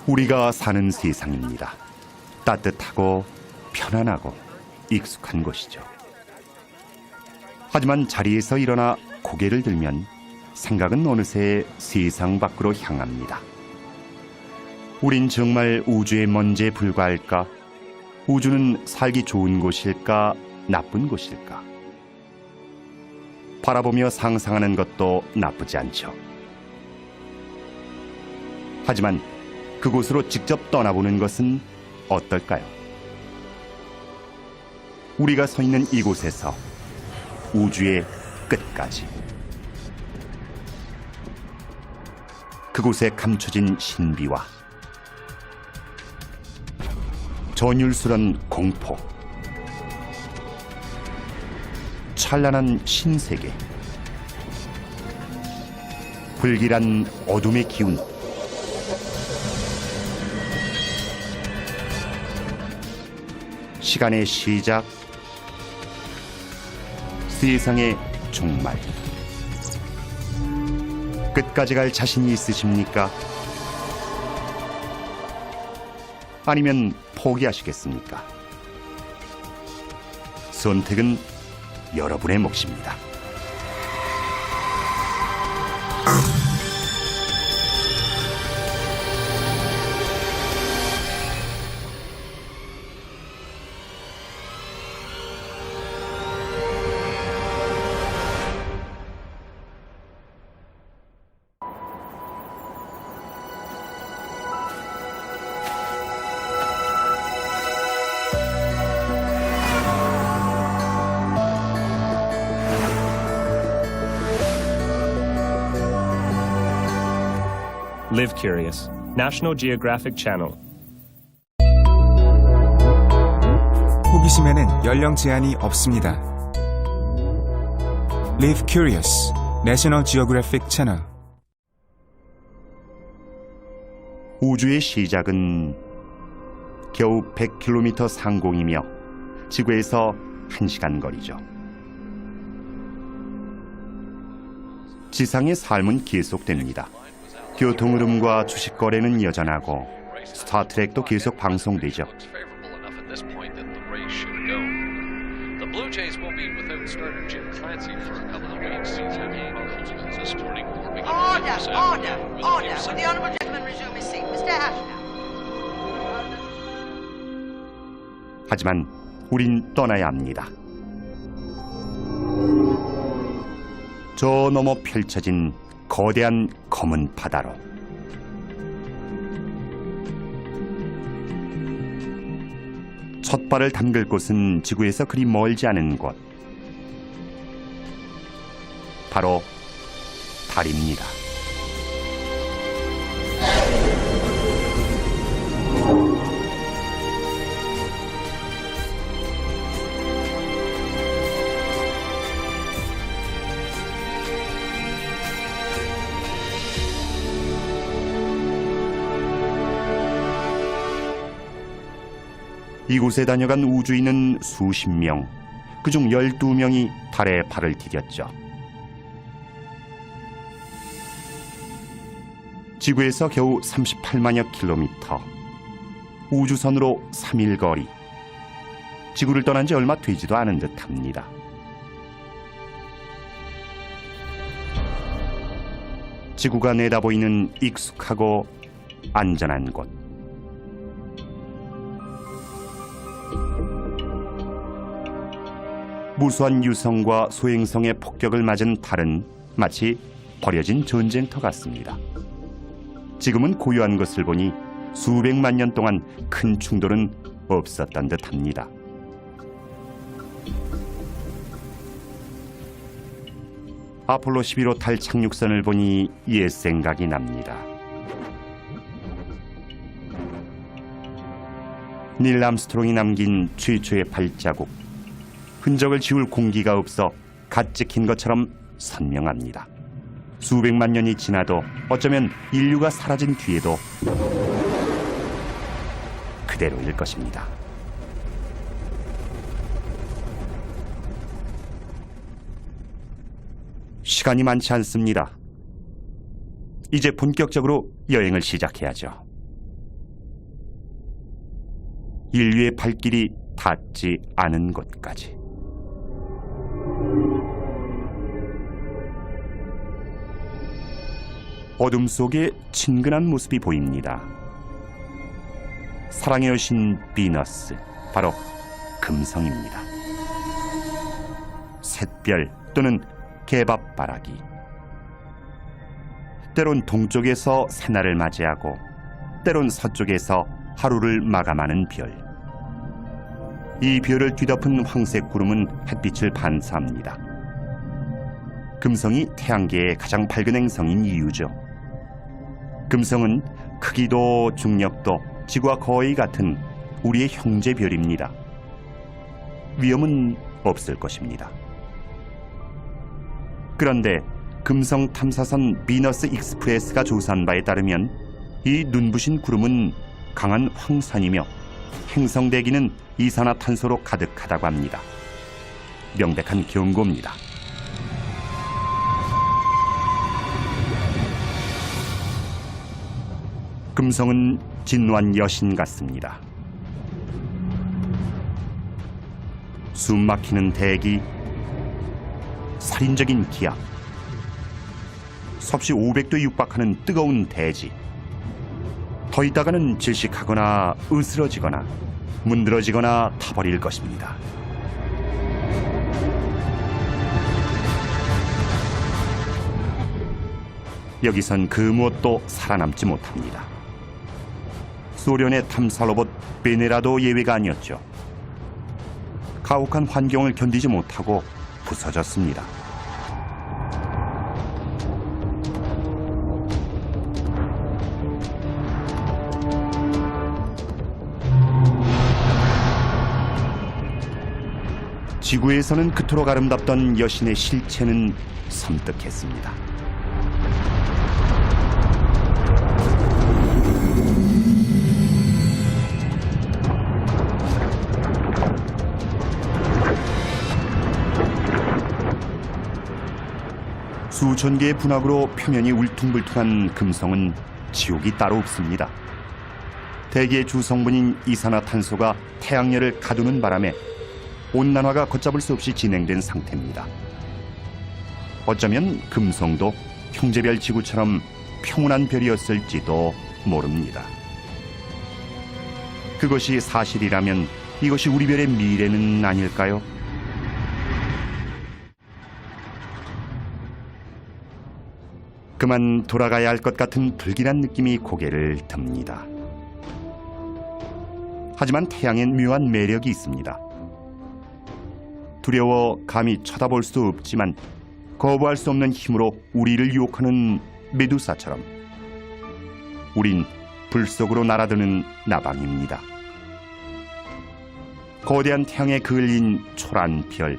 우리가 사는 세상입니다. 따뜻하고 편안하고 익숙한 곳이죠. 하지만 자리에서 일어나 고개를 들면 생각은 어느새 세상 밖으로 향합니다. 우린 정말 우주의 먼지에 불과할까? 우주는 살기 좋은 곳일까? 나쁜 곳일까? 바라보며 상상하는 것도 나쁘지 않죠. 하지만 그곳으로 직접 떠나보는 것은 어떨까요? 우리가 서 있는 이곳에서 우주의 끝까지, 그곳에 감춰진 신비와 전율스런 공포, 찬란한 신세계, 불길한 어둠의 기운, 시간의 시작, 세상의 종말. 끝까지 갈 자신이 있으십니까? 아니면 포기하시겠습니까? 선택은 여러분의 몫입니다. Live Curious, National Geographic Channel. 호기심에는 연령 제한이 없습니다. Live Curious, National Geographic Channel. 우주의 시작은 겨우 100km 상공이며 지구에서 1시간 거리죠. 지상의 삶은 계속됩니다. 교통 흐름과 주식 거래는 여전하고 스타트랙도 계속 방송되죠. 하지만 우린 떠나야 합니다. 저 너머 펼쳐진 거대한 검은 바다로. 첫 발을 담글 곳은 지구에서 그리 멀지 않은 곳, 바로 달입니다. 이곳에 다녀간 우주인은 수십 명, 그중 12명이 달에 발을 디뎠죠. 지구에서 겨우 38만여 킬로미터, 우주선으로 3일 거리, 지구를 떠난 지 얼마 되지도 않은 듯합니다. 지구가 내다보이는 익숙하고 안전한 곳, 무수한 유성과 소행성의 폭격을 맞은 달은 마치 버려진 전쟁터 같습니다. 지금은 고요한 것을 보니 수백만 년 동안 큰 충돌은 없었던 듯합니다. 아폴로 11호 달 착륙선을 보니 옛 생각이 납니다. 닐 암스트롱이 남긴 최초의 발자국, 흔적을 지울 공기가 없어 갓 찍힌 것처럼 선명합니다. 수백만 년이 지나도 어쩌면 인류가 사라진 뒤에도 그대로일 것입니다. 시간이 많지 않습니다. 이제 본격적으로 여행을 시작해야죠. 인류의 발길이 닿지 않은 곳까지. 어둠 속에 친근한 모습이 보입니다. 사랑의 여신 비너스, 바로 금성입니다. 샛별 또는 개밥바라기, 때론 동쪽에서 새날을 맞이하고 때론 서쪽에서 하루를 마감하는 별. 이 별을 뒤덮은 황색 구름은 햇빛을 반사합니다. 금성이 태양계의 가장 밝은 행성인 이유죠. 금성은 크기도 중력도 지구와 거의 같은 우리의 형제별입니다. 위험은 없을 것입니다. 그런데 금성 탐사선 비너스 익스프레스가 조사한 바에 따르면 이 눈부신 구름은 강한 황산이며 행성 대기는 이산화탄소로 가득하다고 합니다. 명백한 경고입니다. 금성은 진노한 여신 같습니다. 숨막히는 대기, 살인적인 기압, 섭씨 500도에 육박하는 뜨거운 대지. 더 있다가는 질식하거나 으스러지거나 문드러지거나 타버릴 것입니다. 여기선 그 무엇도 살아남지 못합니다. 소련의 탐사 로봇 베네라도 예외가 아니었죠. 가혹한 환경을 견디지 못하고 부서졌습니다. 지구에서는 그토록 아름답던 여신의 실체는 섬뜩했습니다. 수천 개의 분화구로 표면이 울퉁불퉁한 금성은 지옥이 따로 없습니다. 대기의 주성분인 이산화탄소가 태양열을 가두는 바람에 온난화가 걷잡을 수 없이 진행된 상태입니다. 어쩌면 금성도 형제별 지구처럼 평온한 별이었을지도 모릅니다. 그것이 사실이라면 이것이 우리 별의 미래는 아닐까요? 그만 돌아가야 할 것 같은 불길한 느낌이 고개를 듭니다. 하지만 태양엔 묘한 매력이 있습니다. 두려워 감히 쳐다볼 수 없지만 거부할 수 없는 힘으로 우리를 유혹하는 메두사처럼 우린 불 속으로 날아드는 나방입니다. 거대한 태양에 그을린 초란 별,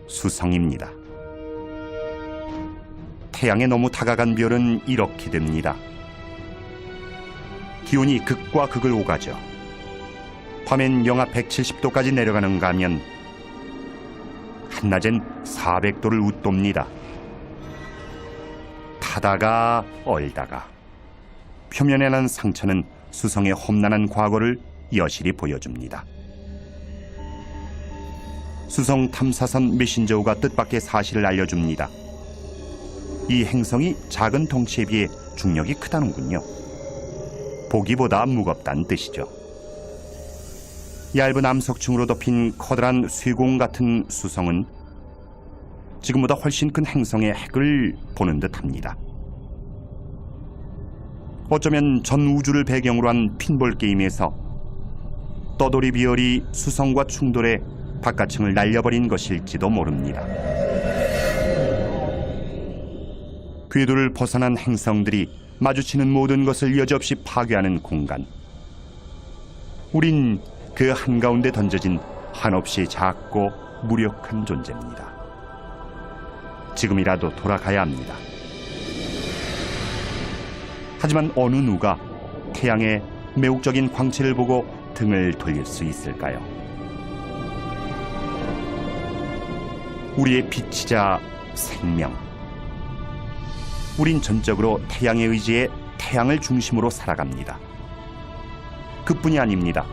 수성입니다. 태양에 너무 다가간 별은 이렇게 됩니다. 기온이 극과 극을 오가죠. 밤엔 영하 170도까지 내려가는가 하면 한낮엔 400도를 웃돕니다. 타다가 얼다가 표면에 난 상처는 수성의 험난한 과거를 여실히 보여줍니다. 수성 탐사선 메신저우가 뜻밖의 사실을 알려줍니다. 이 행성이 작은 덩치에 비해 중력이 크다는군요. 보기보다 무겁다는 뜻이죠. 얇은 암석층으로 덮인 커다란 쇠공 같은 수성은 지금보다 훨씬 큰 행성의 핵을 보는 듯합니다. 어쩌면 전 우주를 배경으로 한 핀볼 게임에서 떠돌이 비열이 수성과 충돌해 바깥층을 날려버린 것일지도 모릅니다. 궤도를 벗어난 행성들이 마주치는 모든 것을 여지없이 파괴하는 공간. 우린 그 한가운데 던져진 한없이 작고 무력한 존재입니다. 지금이라도 돌아가야 합니다. 하지만 어느 누가 태양의 매혹적인 광채를 보고 등을 돌릴 수 있을까요? 우리의 빛이자 생명. 우린 전적으로 태양의 의지에 태양을 중심으로 살아갑니다. 그뿐이 아닙니다.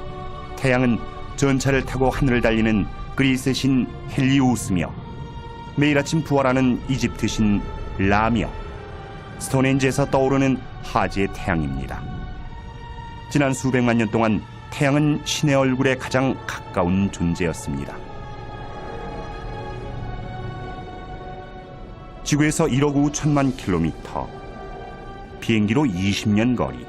태양은 전차를 타고 하늘을 달리는 그리스의 신 헬리우스며 매일 아침 부활하는 이집트 신 라며 스톤헨지에서 떠오르는 하지의 태양입니다. 지난 수백만 년 동안 태양은 신의 얼굴에 가장 가까운 존재였습니다. 지구에서 1억 5천만 킬로미터, 비행기로 20년 거리.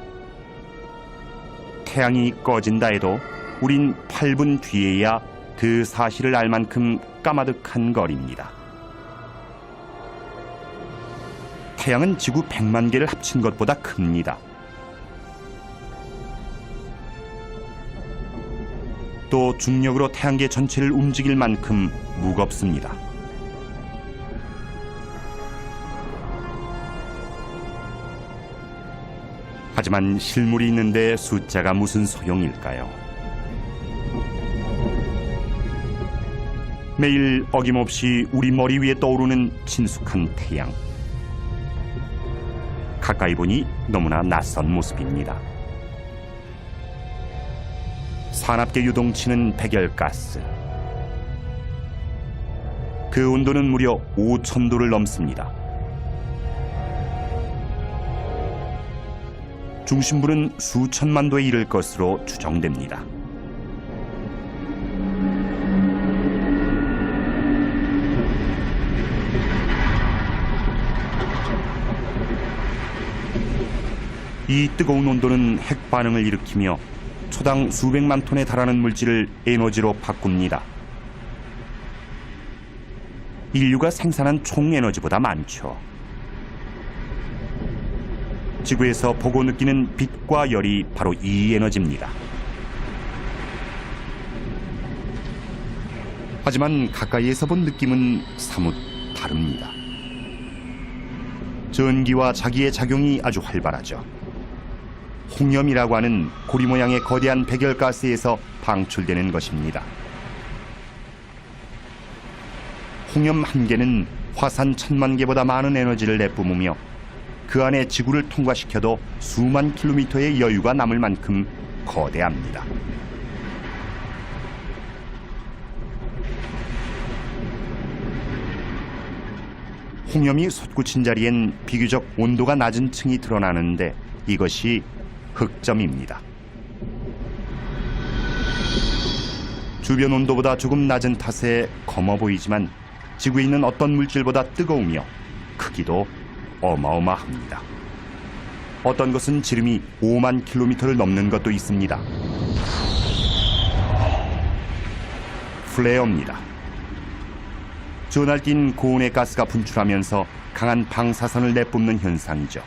태양이 꺼진다 해도 우린 8분 뒤에야 그 사실을 알 만큼 까마득한 거리입니다. 태양은 지구 100만 개를 합친 것보다 큽니다. 또 중력으로 태양계 전체를 움직일 만큼 무겁습니다. 하지만 실물이 있는데 숫자가 무슨 소용일까요? 매일 어김없이 우리 머리 위에 떠오르는 친숙한 태양. 가까이 보니 너무나 낯선 모습입니다. 산압계 유동치는 백열가스. 그 온도는 무려 5,000도를 넘습니다. 중심부는 수천만 도에 이를 것으로 추정됩니다. 이 뜨거운 온도는 핵 반응을 일으키며 초당 수백만 톤에 달하는 물질을 에너지로 바꿉니다. 인류가 생산한 총 에너지보다 많죠. 지구에서 보고 느끼는 빛과 열이 바로 이 에너지입니다. 하지만 가까이에서 본 느낌은 사뭇 다릅니다. 전기와 자기의 작용이 아주 활발하죠. 홍염이라고 하는 고리 모양의 거대한 백열가스에서 방출되는 것입니다. 홍염 한 개는 화산 1000만 개보다 많은 에너지를 내뿜으며 그 안에 지구를 통과시켜도 수만 킬로미터의 여유가 남을 만큼 거대합니다. 홍염이 솟구친 자리엔 비교적 온도가 낮은 층이 드러나는데 이것이 흑점입니다. 주변 온도보다 조금 낮은 탓에 검어 보이지만 지구에 있는 어떤 물질보다 뜨거우며 크기도 어마어마합니다. 어떤 것은 지름이 5만 킬로미터를 넘는 것도 있습니다. 플레어입니다. 전날 뛴 고온의 가스가 분출하면서 강한 방사선을 내뿜는 현상이죠.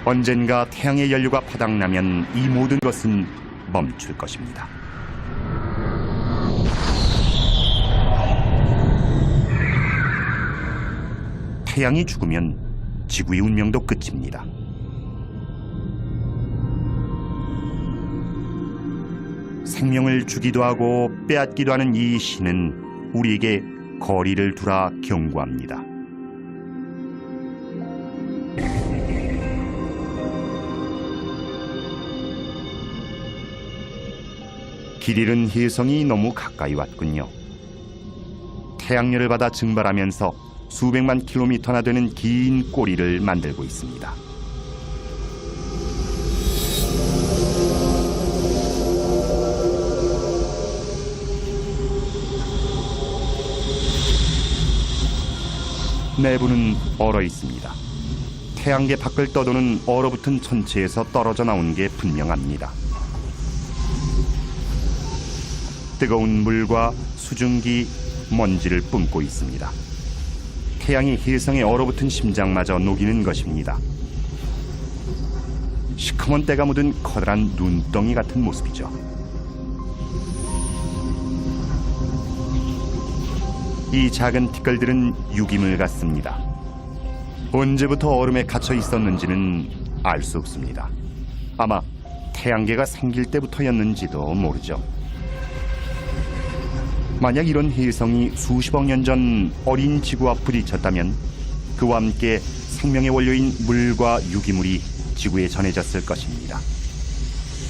언젠가 태양의 연료가 바닥나면 이 모든 것은 멈출 것입니다. 태양이 죽으면 지구의 운명도 끝입니다. 생명을 주기도 하고 빼앗기도 하는 이 신은 우리에게 거리를 두라 경고합니다. 길 잃은 혜성이 너무 가까이 왔군요. 태양열을 받아 증발하면서 수백만 킬로미터나 되는 긴 꼬리를 만들고 있습니다. 내부는 얼어 있습니다. 태양계 밖을 떠도는 얼어붙은 천체에서 떨어져 나온 게 분명합니다. 뜨거운 물과 수증기, 먼지를 뿜고 있습니다. 태양이 혜성의 얼어붙은 심장마저 녹이는 것입니다. 시커먼 때가 묻은 커다란 눈덩이 같은 모습이죠. 이 작은 티끌들은 유기물 같습니다. 언제부터 얼음에 갇혀 있었는지는 알 수 없습니다. 아마 태양계가 생길 때부터였는지도 모르죠. 만약 이런 혜성이 수십억 년 전 어린 지구와 부딪혔다면 그와 함께 생명의 원료인 물과 유기물이 지구에 전해졌을 것입니다.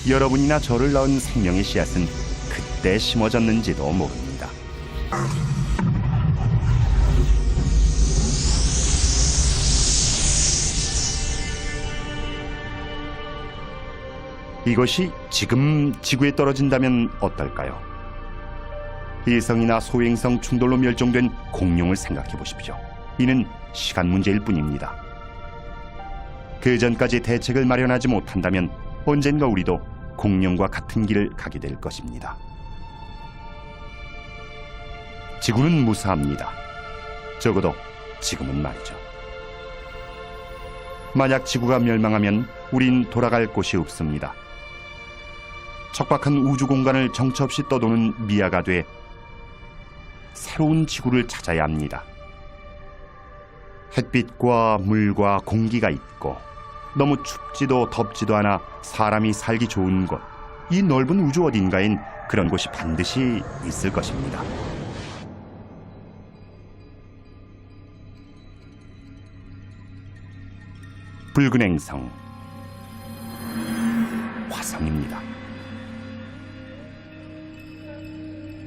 여러분이나 저를 낳은 생명의 씨앗은 그때 심어졌는지도 모릅니다. 이것이 지금 지구에 떨어진다면 어떨까요? 일성이나 소행성 충돌로 멸종된 공룡을 생각해 보십시오. 이는 시간 문제일 뿐입니다. 그 전까지 대책을 마련하지 못한다면 언젠가 우리도 공룡과 같은 길을 가게 될 것입니다. 지구는 무사합니다. 적어도 지금은 말이죠. 만약 지구가 멸망하면 우린 돌아갈 곳이 없습니다. 척박한 우주 공간을 정처 없이 떠도는 미아가 돼 새로운 지구를 찾아야 합니다. 햇빛과 물과 공기가 있고 너무 춥지도 덥지도 않아 사람이 살기 좋은 곳, 이 넓은 우주 어딘가엔 그런 곳이 반드시 있을 것입니다. 붉은 행성, 화성입니다.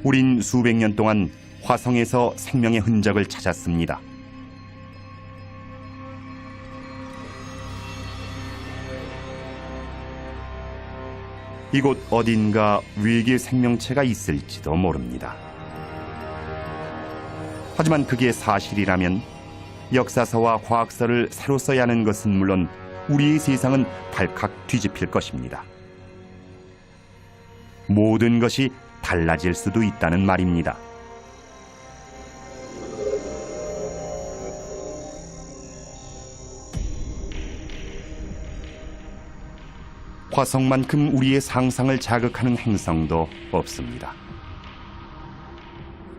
우린 수백 년 동안 화성에서 생명의 흔적을 찾았습니다. 이곳 어딘가 외계 생명체가 있을지도 모릅니다. 하지만 그게 사실이라면 역사서와 과학서를 새로 써야 하는 것은 물론 우리의 세상은 발칵 뒤집힐 것입니다. 모든 것이 달라질 수도 있다는 말입니다. 화성만큼 우리의 상상을 자극하는 행성도 없습니다.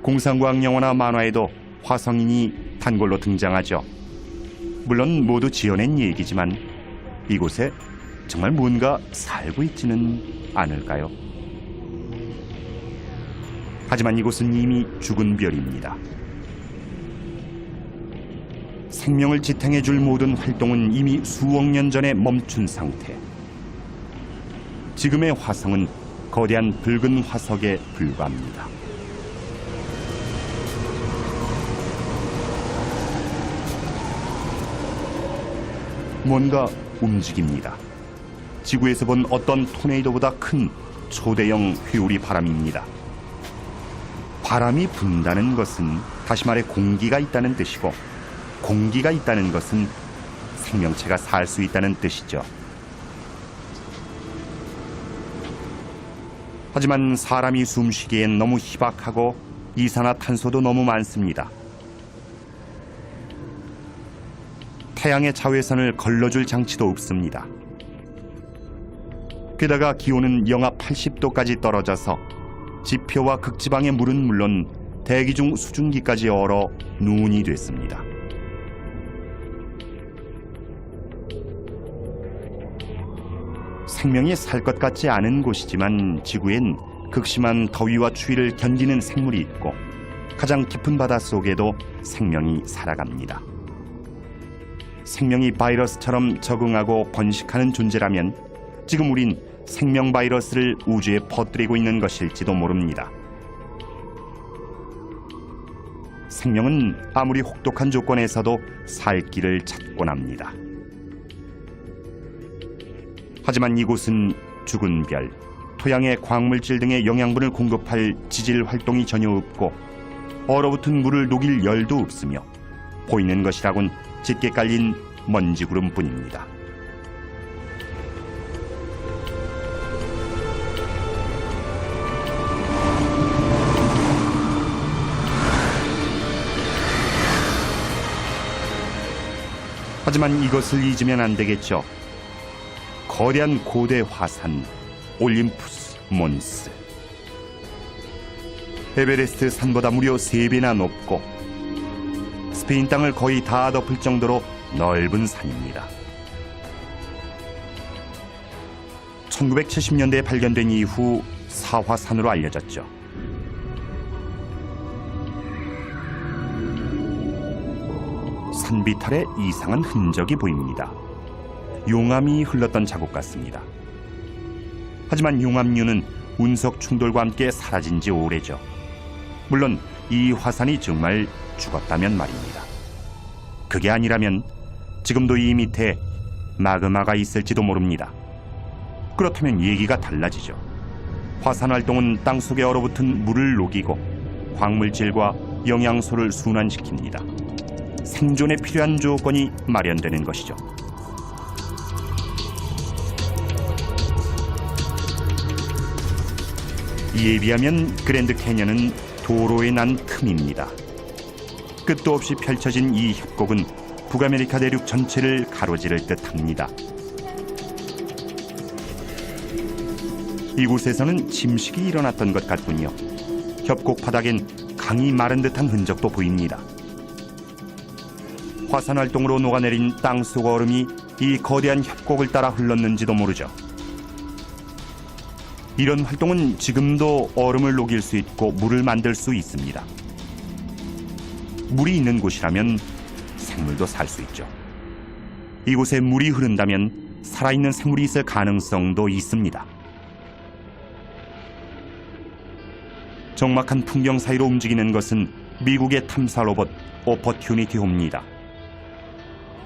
공상과학 영화나 만화에도 화성인이 단골로 등장하죠. 물론 모두 지어낸 얘기지만 이곳에 정말 뭔가 살고 있지는 않을까요? 하지만 이곳은 이미 죽은 별입니다. 생명을 지탱해줄 모든 활동은 이미 수억 년 전에 멈춘 상태. 지금의 화성은 거대한 붉은 화석에 불과합니다. 뭔가 움직입니다. 지구에서 본 어떤 토네이도보다 큰 초대형 회오리 바람입니다. 바람이 분다는 것은 다시 말해 공기가 있다는 뜻이고, 공기가 있다는 것은 생명체가 살 수 있다는 뜻이죠. 하지만 사람이 숨쉬기엔 너무 희박하고 이산화탄소도 너무 많습니다. 태양의 자외선을 걸러줄 장치도 없습니다. 게다가 기온은 영하 80도까지 떨어져서 지표와 극지방의 물은 물론 대기 중 수증기까지 얼어 눈이 됐습니다. 생명이 살 것 같지 않은 곳이지만 지구엔 극심한 더위와 추위를 견디는 생물이 있고 가장 깊은 바다 속에도 생명이 살아갑니다. 생명이 바이러스처럼 적응하고 번식하는 존재라면 지금 우린 생명 바이러스를 우주에 퍼뜨리고 있는 것일지도 모릅니다. 생명은 아무리 혹독한 조건에서도 살 길을 찾곤 합니다. 하지만 이곳은 죽은 별, 토양의 광물질 등의 영양분을 공급할 지질 활동이 전혀 없고 얼어붙은 물을 녹일 열도 없으며 보이는 것이라곤 짙게 깔린 먼지 구름뿐입니다. 하지만 이것을 잊으면 안 되겠죠. 거대한 고대 화산 올림푸스 몬스. 에베레스트 산보다 무려 3배나 높고 스페인 땅을 거의 다 덮을 정도로 넓은 산입니다. 1970년대에 발견된 이후 사화산으로 알려졌죠. 산비탈에 이상한 흔적이 보입니다. 용암이 흘렀던 자국 같습니다. 하지만 용암류는 운석 충돌과 함께 사라진 지 오래죠. 물론 이 화산이 정말 죽었다면 말입니다. 그게 아니라면 지금도 이 밑에 마그마가 있을지도 모릅니다. 그렇다면 얘기가 달라지죠. 화산 활동은 땅속에 얼어붙은 물을 녹이고 광물질과 영양소를 순환시킵니다. 생존에 필요한 조건이 마련되는 것이죠. 이에 비하면 그랜드 캐년은 도로에 난 틈입니다. 끝도 없이 펼쳐진 이 협곡은 북아메리카 대륙 전체를 가로지를 듯합니다. 이곳에서는 침식이 일어났던 것 같군요. 협곡 바닥엔 강이 마른 듯한 흔적도 보입니다. 화산 활동으로 녹아내린 땅속 얼음이 이 거대한 협곡을 따라 흘렀는지도 모르죠. 이런 활동은 지금도 얼음을 녹일 수 있고 물을 만들 수 있습니다. 물이 있는 곳이라면 생물도 살 수 있죠. 이곳에 물이 흐른다면 살아있는 생물이 있을 가능성도 있습니다. 적막한 풍경 사이로 움직이는 것은 미국의 탐사 로봇 오퍼튜니티 호입니다.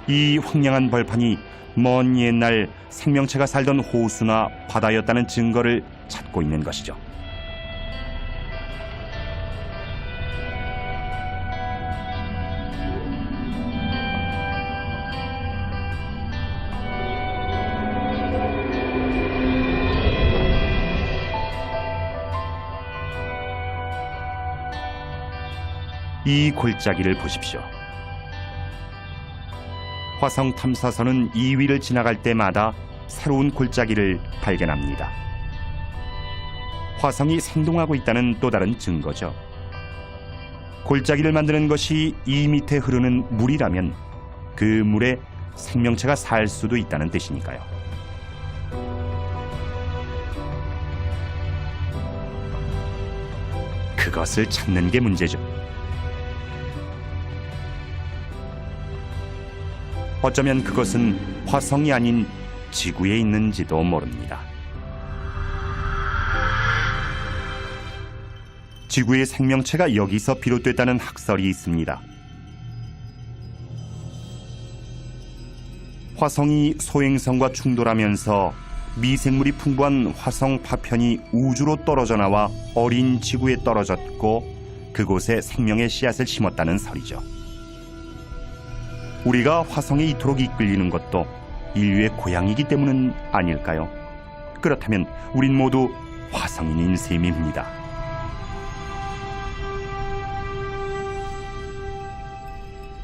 이 황량한 벌판이 먼 옛날 생명체가 살던 호수나 바다였다는 증거를 찾고 있는 것이죠. 이 골짜기를 보십시오. 화성 탐사선은 이 위를 지나갈 때마다 새로운 골짜기를 발견합니다. 화성이 생동하고 있다는 또 다른 증거죠. 골짜기를 만드는 것이 이 밑에 흐르는 물이라면 그 물에 생명체가 살 수도 있다는 뜻이니까요. 그것을 찾는 게 문제죠. 어쩌면 그것은 화성이 아닌 지구에 있는지도 모릅니다. 지구의 생명체가 여기서 비롯됐다는 학설이 있습니다. 화성이 소행성과 충돌하면서 미생물이 풍부한 화성 파편이 우주로 떨어져 나와 어린 지구에 떨어졌고 그곳에 생명의 씨앗을 심었다는 설이죠. 우리가 화성에 이토록 이끌리는 것도 인류의 고향이기 때문은 아닐까요? 그렇다면 우린 모두 화성인인 셈입니다.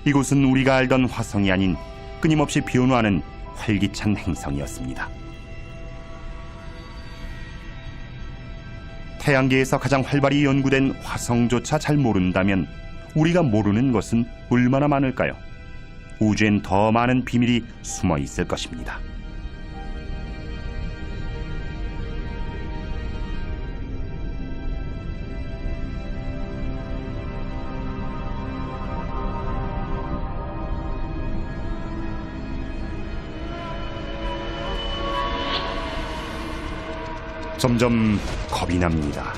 이곳은 우리가 알던 화성이 아닌 끊임없이 변화하는 활기찬 행성이었습니다. 태양계에서 가장 활발히 연구된 화성조차 잘 모른다면 우리가 모르는 것은 얼마나 많을까요? 우주엔 더 많은 비밀이 숨어 있을 것입니다. 점점 겁이 납니다.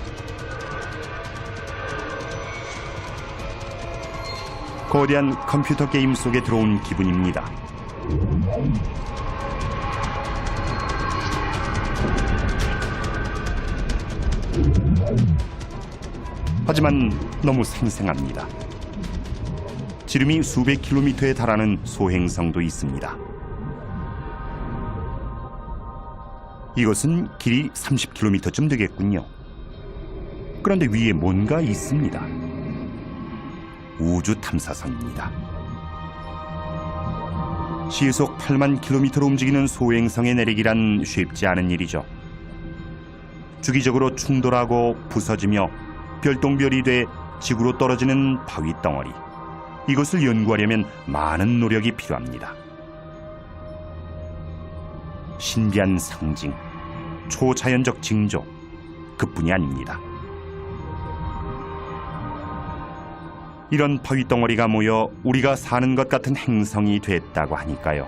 거대한 컴퓨터 게임 속에 들어온 기분입니다. 하지만 너무 생생합니다. 지름이 수백 킬로미터에 달하는 소행성도 있습니다. 이것은 길이 30km쯤 되겠군요. 그런데 위에 뭔가 있습니다. 우주 탐사선입니다. 시속 8만 킬로미터로 움직이는 소행성의 내리기란 쉽지 않은 일이죠. 주기적으로 충돌하고 부서지며 별똥별이 돼 지구로 떨어지는 바위 덩어리. 이것을 연구하려면 많은 노력이 필요합니다. 신비한 상징, 초자연적 징조, 그뿐이 아닙니다. 이런 바위 덩어리가 모여 우리가 사는 것 같은 행성이 됐다고 하니까요.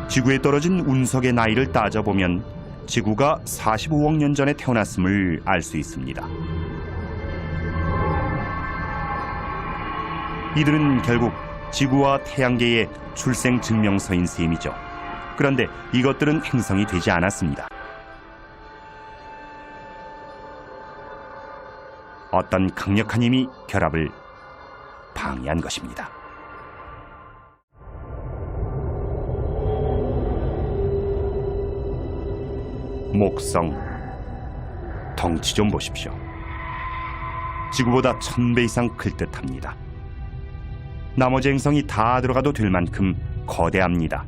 지구에 떨어진 운석의 나이를 따져보면 지구가 45억 년 전에 태어났음을 알 수 있습니다. 이들은 결국 지구와 태양계의 출생 증명서인 셈이죠. 그런데 이것들은 행성이 되지 않았습니다. 어떤 강력한 힘이 결합을 방해한 것입니다. 목성, 덩치 좀 보십시오. 지구보다 1000배 이상 클 듯합니다. 나머지 행성이 다 들어가도 될 만큼 거대합니다.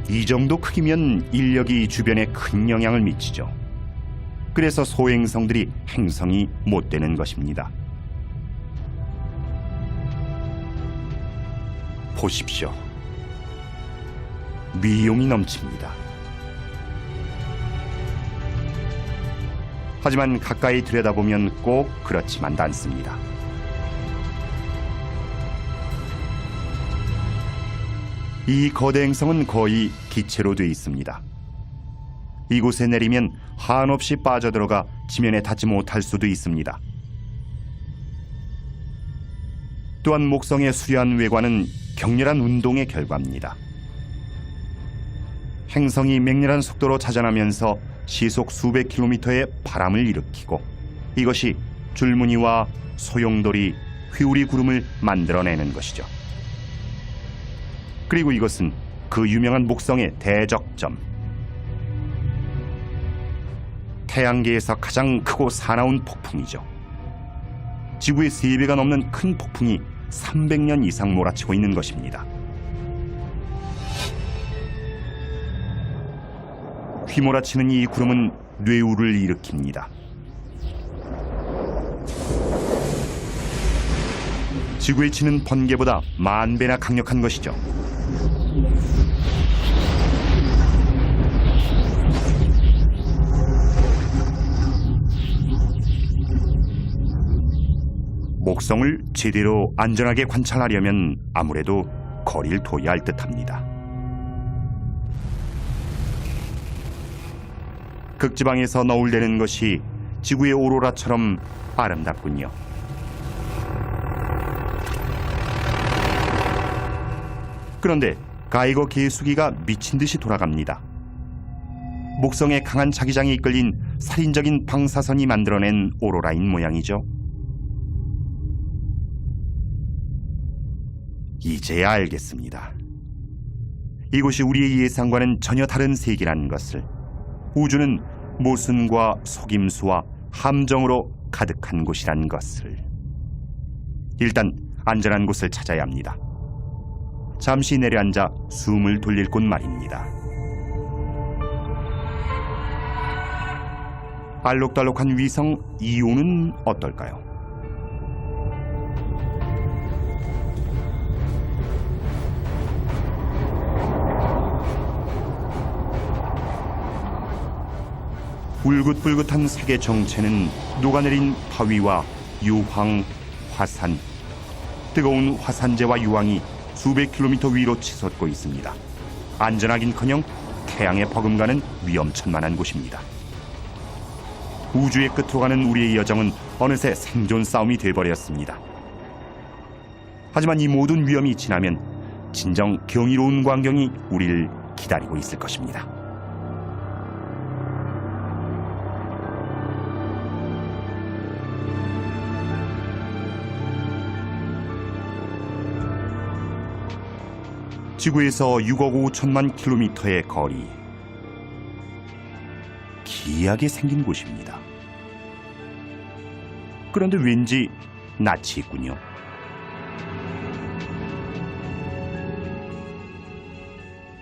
이 정도 크기면 인력이 주변에 큰 영향을 미치죠. 그래서 소행성들이 행성이 못 되는 것입니다. 보십시오. 미용이 넘칩니다. 하지만 가까이 들여다보면 꼭 그렇지만도 않습니다. 이 거대 행성은 거의 기체로 되어 있습니다. 이곳에 내리면 한없이 빠져들어가 지면에 닿지 못할 수도 있습니다. 또한 목성의 수려한 외관은 격렬한 운동의 결과입니다. 행성이 맹렬한 속도로 자전하면서 시속 수백 킬로미터의 바람을 일으키고 이것이 줄무늬와 소용돌이, 회오리 구름을 만들어내는 것이죠. 그리고 이것은 그 유명한 목성의 대적점, 태양계에서 가장 크고 사나운 폭풍이죠. 지구의 3배가 넘는 큰 폭풍이 300년 이상 몰아치고 있는 것입니다. 휘몰아치는 이 구름은 뇌우를 일으킵니다. 지구에 치는 번개보다 10,000배나 강력한 것이죠. 목성을 제대로 안전하게 관찰하려면 아무래도 거리를 둬야 할 듯합니다. 극지방에서 너울대는 것이 지구의 오로라처럼 아름답군요. 그런데 가이거 계수기가 미친 듯이 돌아갑니다. 목성의 강한 자기장에 이끌린 살인적인 방사선이 만들어낸 오로라인 모양이죠. 이제야 알겠습니다. 이곳이 우리의 예상과는 전혀 다른 세계라는 것을. 우주는 모순과 속임수와 함정으로 가득한 곳이란 것을. 일단 안전한 곳을 찾아야 합니다. 잠시 내려앉아 숨을 돌릴 곳 말입니다. 알록달록한 위성 이오는 어떨까요? 울긋불긋한 색의 정체는 녹아내린 바위와 유황, 화산, 뜨거운 화산재와 유황이 수백 킬로미터 위로 치솟고 있습니다. 안전하긴커녕 태양에 버금가는 위험천만한 곳입니다. 우주의 끝으로 가는 우리의 여정은 어느새 생존 싸움이 돼버렸습니다. 하지만 이 모든 위험이 지나면 진정 경이로운 광경이 우리를 기다리고 있을 것입니다. 지구에서 6억 5천만 킬로미터의 거리. 기이하게 생긴 곳입니다. 그런데 왠지 낯이 있군요.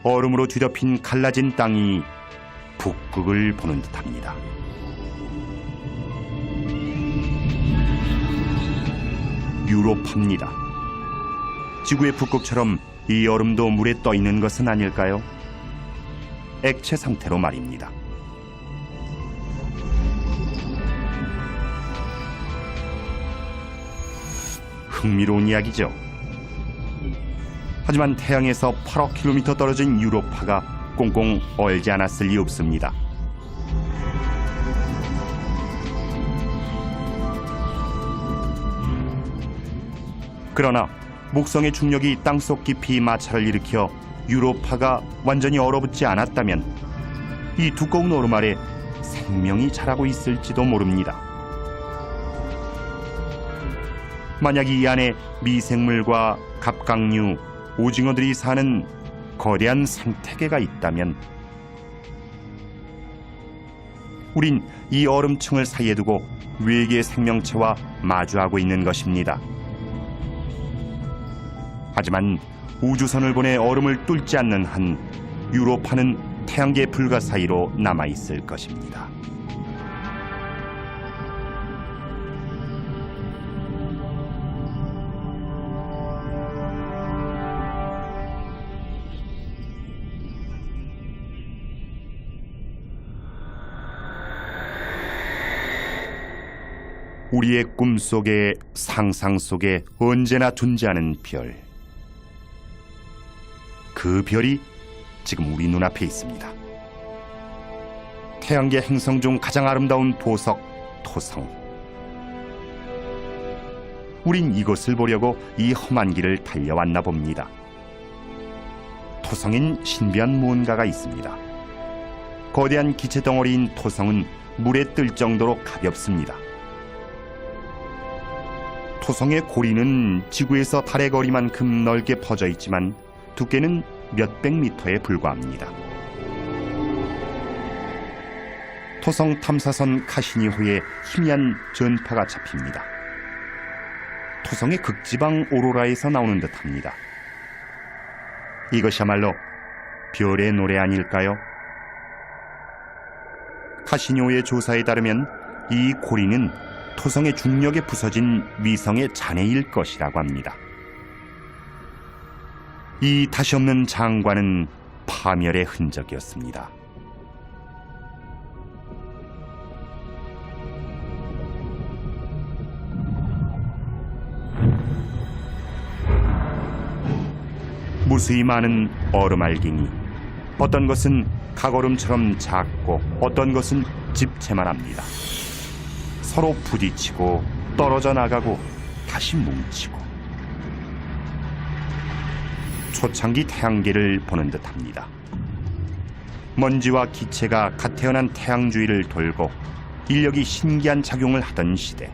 얼음으로 뒤덮인 갈라진 땅이 북극을 보는 듯합니다. 유로파입니다. 지구의 북극처럼 이 얼음도 물에 떠 있는 것은 아닐까요? 액체 상태로 말입니다. 흥미로운 이야기죠. 하지만 태양에서 8억 킬로미터 떨어진 유로파가 꽁꽁 얼지 않았을 리 없습니다. 그러나 목성의 중력이 땅속 깊이 마찰을 일으켜 유로파가 완전히 얼어붙지 않았다면 이 두꺼운 얼음 아래 생명이 자라고 있을지도 모릅니다. 만약 이 안에 미생물과 갑각류, 오징어들이 사는 거대한 생태계가 있다면 우린 이 얼음층을 사이에 두고 외계 생명체와 마주하고 있는 것입니다. 하지만 우주선을 보내 얼음을 뚫지 않는 한 유로파는 태양계 불가 사이로 남아있을 것입니다. 우리의 꿈속에 상상 속에 언제나 존재하는 별. 그 별이 지금 우리 눈앞에 있습니다. 태양계 행성 중 가장 아름다운 보석, 토성. 우린 이것을 보려고 이 험한 길을 달려왔나 봅니다. 토성엔 신비한 무언가가 있습니다. 거대한 기체 덩어리인 토성은 물에 뜰 정도로 가볍습니다. 토성의 고리는 지구에서 달의 거리만큼 넓게 퍼져 있지만 두께는 몇백 미터에 불과합니다. 토성 탐사선 카시니호에 희미한 전파가 잡힙니다. 토성의 극지방 오로라에서 나오는 듯합니다. 이것이야말로 별의 노래 아닐까요? 카시니호의 조사에 따르면 이 고리는 토성의 중력에 부서진 위성의 잔해일 것이라고 합니다. 이 다시 없는 장관은 파멸의 흔적이었습니다. 무수히 많은 얼음알갱이, 어떤 것은 각얼음처럼 작고 어떤 것은 집채만 합니다. 서로 부딪히고 떨어져 나가고 다시 뭉치고 초창기 태양계를 보는 듯합니다. 먼지와 기체가 갓 태어난 태양 주위를 돌고 인력이 신기한 작용을 하던 시대.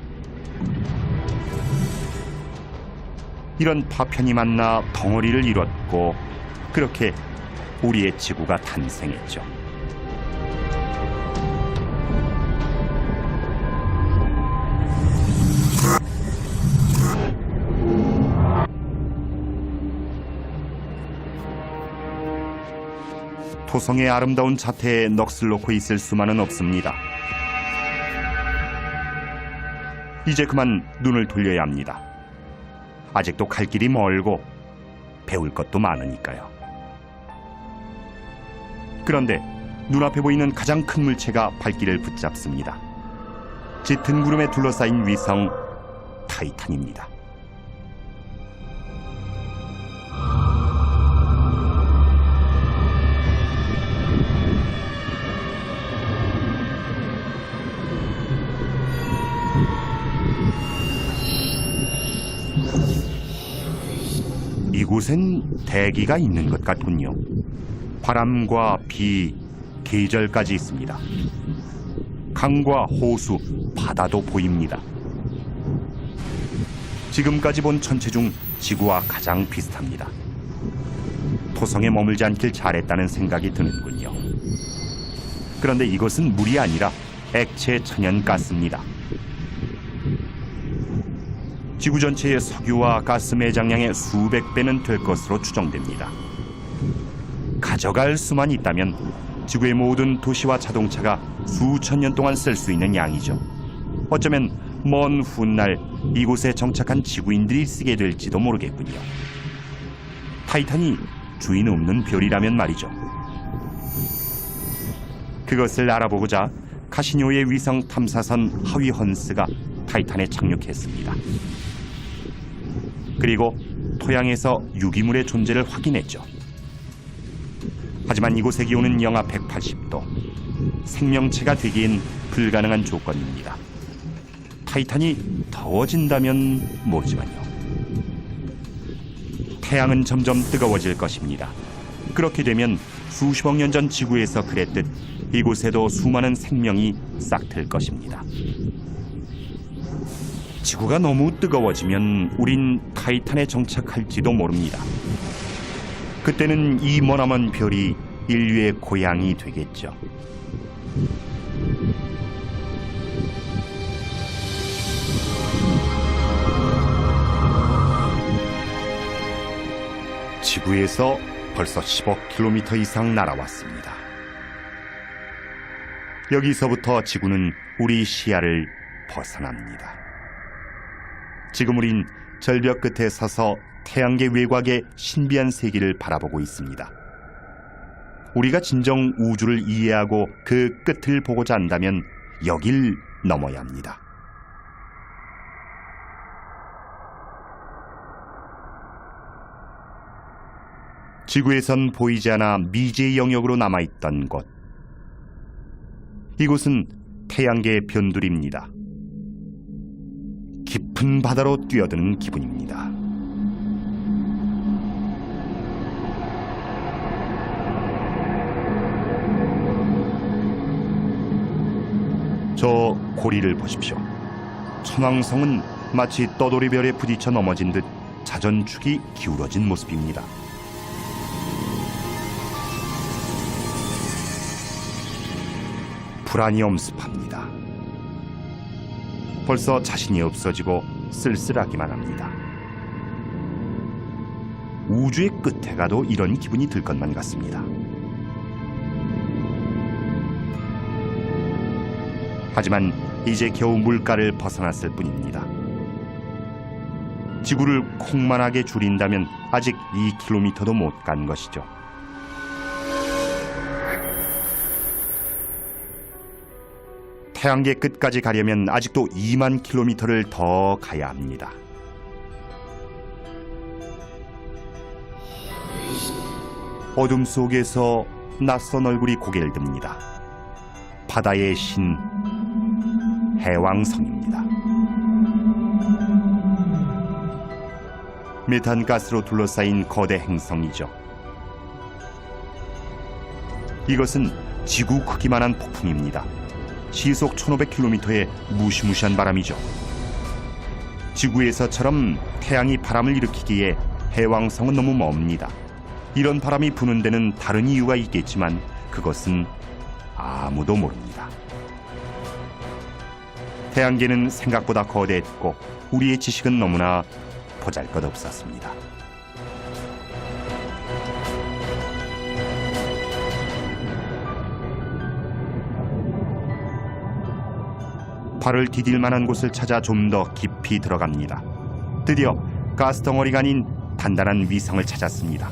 이런 파편이 만나 덩어리를 이뤘고 그렇게 우리의 지구가 탄생했죠. 토성의 아름다운 자태에 넋을 놓고 있을 수만은 없습니다. 이제 그만 눈을 돌려야 합니다. 아직도 갈 길이 멀고 배울 것도 많으니까요. 그런데 눈앞에 보이는 가장 큰 물체가 발길을 붙잡습니다. 짙은 구름에 둘러싸인 위성 타이탄입니다. 이곳엔 대기가 있는 것 같군요. 바람과 비, 계절까지 있습니다. 강과 호수, 바다도 보입니다. 지금까지 본 천체 중 지구와 가장 비슷합니다. 토성에 머물지 않길 잘했다는 생각이 드는군요. 그런데 이것은 물이 아니라 액체 천연가스입니다. 지구 전체의 석유와 가스 매장량의 수백 배는 될 것으로 추정됩니다. 가져갈 수만 있다면 지구의 모든 도시와 자동차가 수천 년 동안 쓸 수 있는 양이죠. 어쩌면 먼 훗날 이곳에 정착한 지구인들이 쓰게 될지도 모르겠군요. 타이탄이 주인 없는 별이라면 말이죠. 그것을 알아보고자 카시니호의 위성 탐사선 하위 헌스가 타이탄에 착륙했습니다. 그리고 토양에서 유기물의 존재를 확인했죠. 하지만 이곳의 기온은 영하 180도. 생명체가 되기엔 불가능한 조건입니다. 타이탄이 더워진다면 모르지만요. 태양은 점점 뜨거워질 것입니다. 그렇게 되면 수십억 년 전 지구에서 그랬듯 이곳에도 수많은 생명이 싹틀 것입니다. 지구가 너무 뜨거워지면 우린 타이탄에 정착할지도 모릅니다. 그때는 이 머나먼 별이 인류의 고향이 되겠죠. 지구에서 벌써 10억 km 이상 날아왔습니다. 여기서부터 지구는 우리 시야를 벗어납니다. 지금 우린 절벽 끝에 서서 태양계 외곽의 신비한 세계를 바라보고 있습니다. 우리가 진정 우주를 이해하고 그 끝을 보고자 한다면 여길 넘어야 합니다. 지구에선 보이지 않아 미지의 영역으로 남아있던 곳. 이곳은 태양계의 변두리입니다. 깊은 바다로 뛰어드는 기분입니다. 저 고리를 보십시오. 천왕성은 마치 떠돌이별에 부딪혀 넘어진 듯 자전축이 기울어진 모습입니다. 불안이 엄습합니다. 벌써 자신이 없어지고 쓸쓸하기만 합니다. 우주의 끝에 가도 이런 기분이 들 것만 같습니다. 하지만 이제 겨우 물가를 벗어났을 뿐입니다. 지구를 콩만하게 줄인다면 아직 2km도 못 간 것이죠. 태양계 끝까지 가려면 아직도 2만 km를 더 가야 합니다. 어둠 속에서 낯선 얼굴이 고개를 듭니다. 바다의 신 해왕성입니다. 메탄가스로 둘러싸인 거대 행성이죠. 이것은 지구 크기만한 폭풍입니다. 시속 1500km의 무시무시한 바람이죠. 지구에서처럼 태양이 바람을 일으키기에 해왕성은 너무 멉니다. 이런 바람이 부는 데는 다른 이유가 있겠지만 그것은 아무도 모릅니다. 태양계는 생각보다 거대했고 우리의 지식은 너무나 보잘것없었습니다. 발을 디딜 만한 곳을 찾아 좀 더 깊이 들어갑니다. 드디어 가스덩어리가 아닌 단단한 위성을 찾았습니다.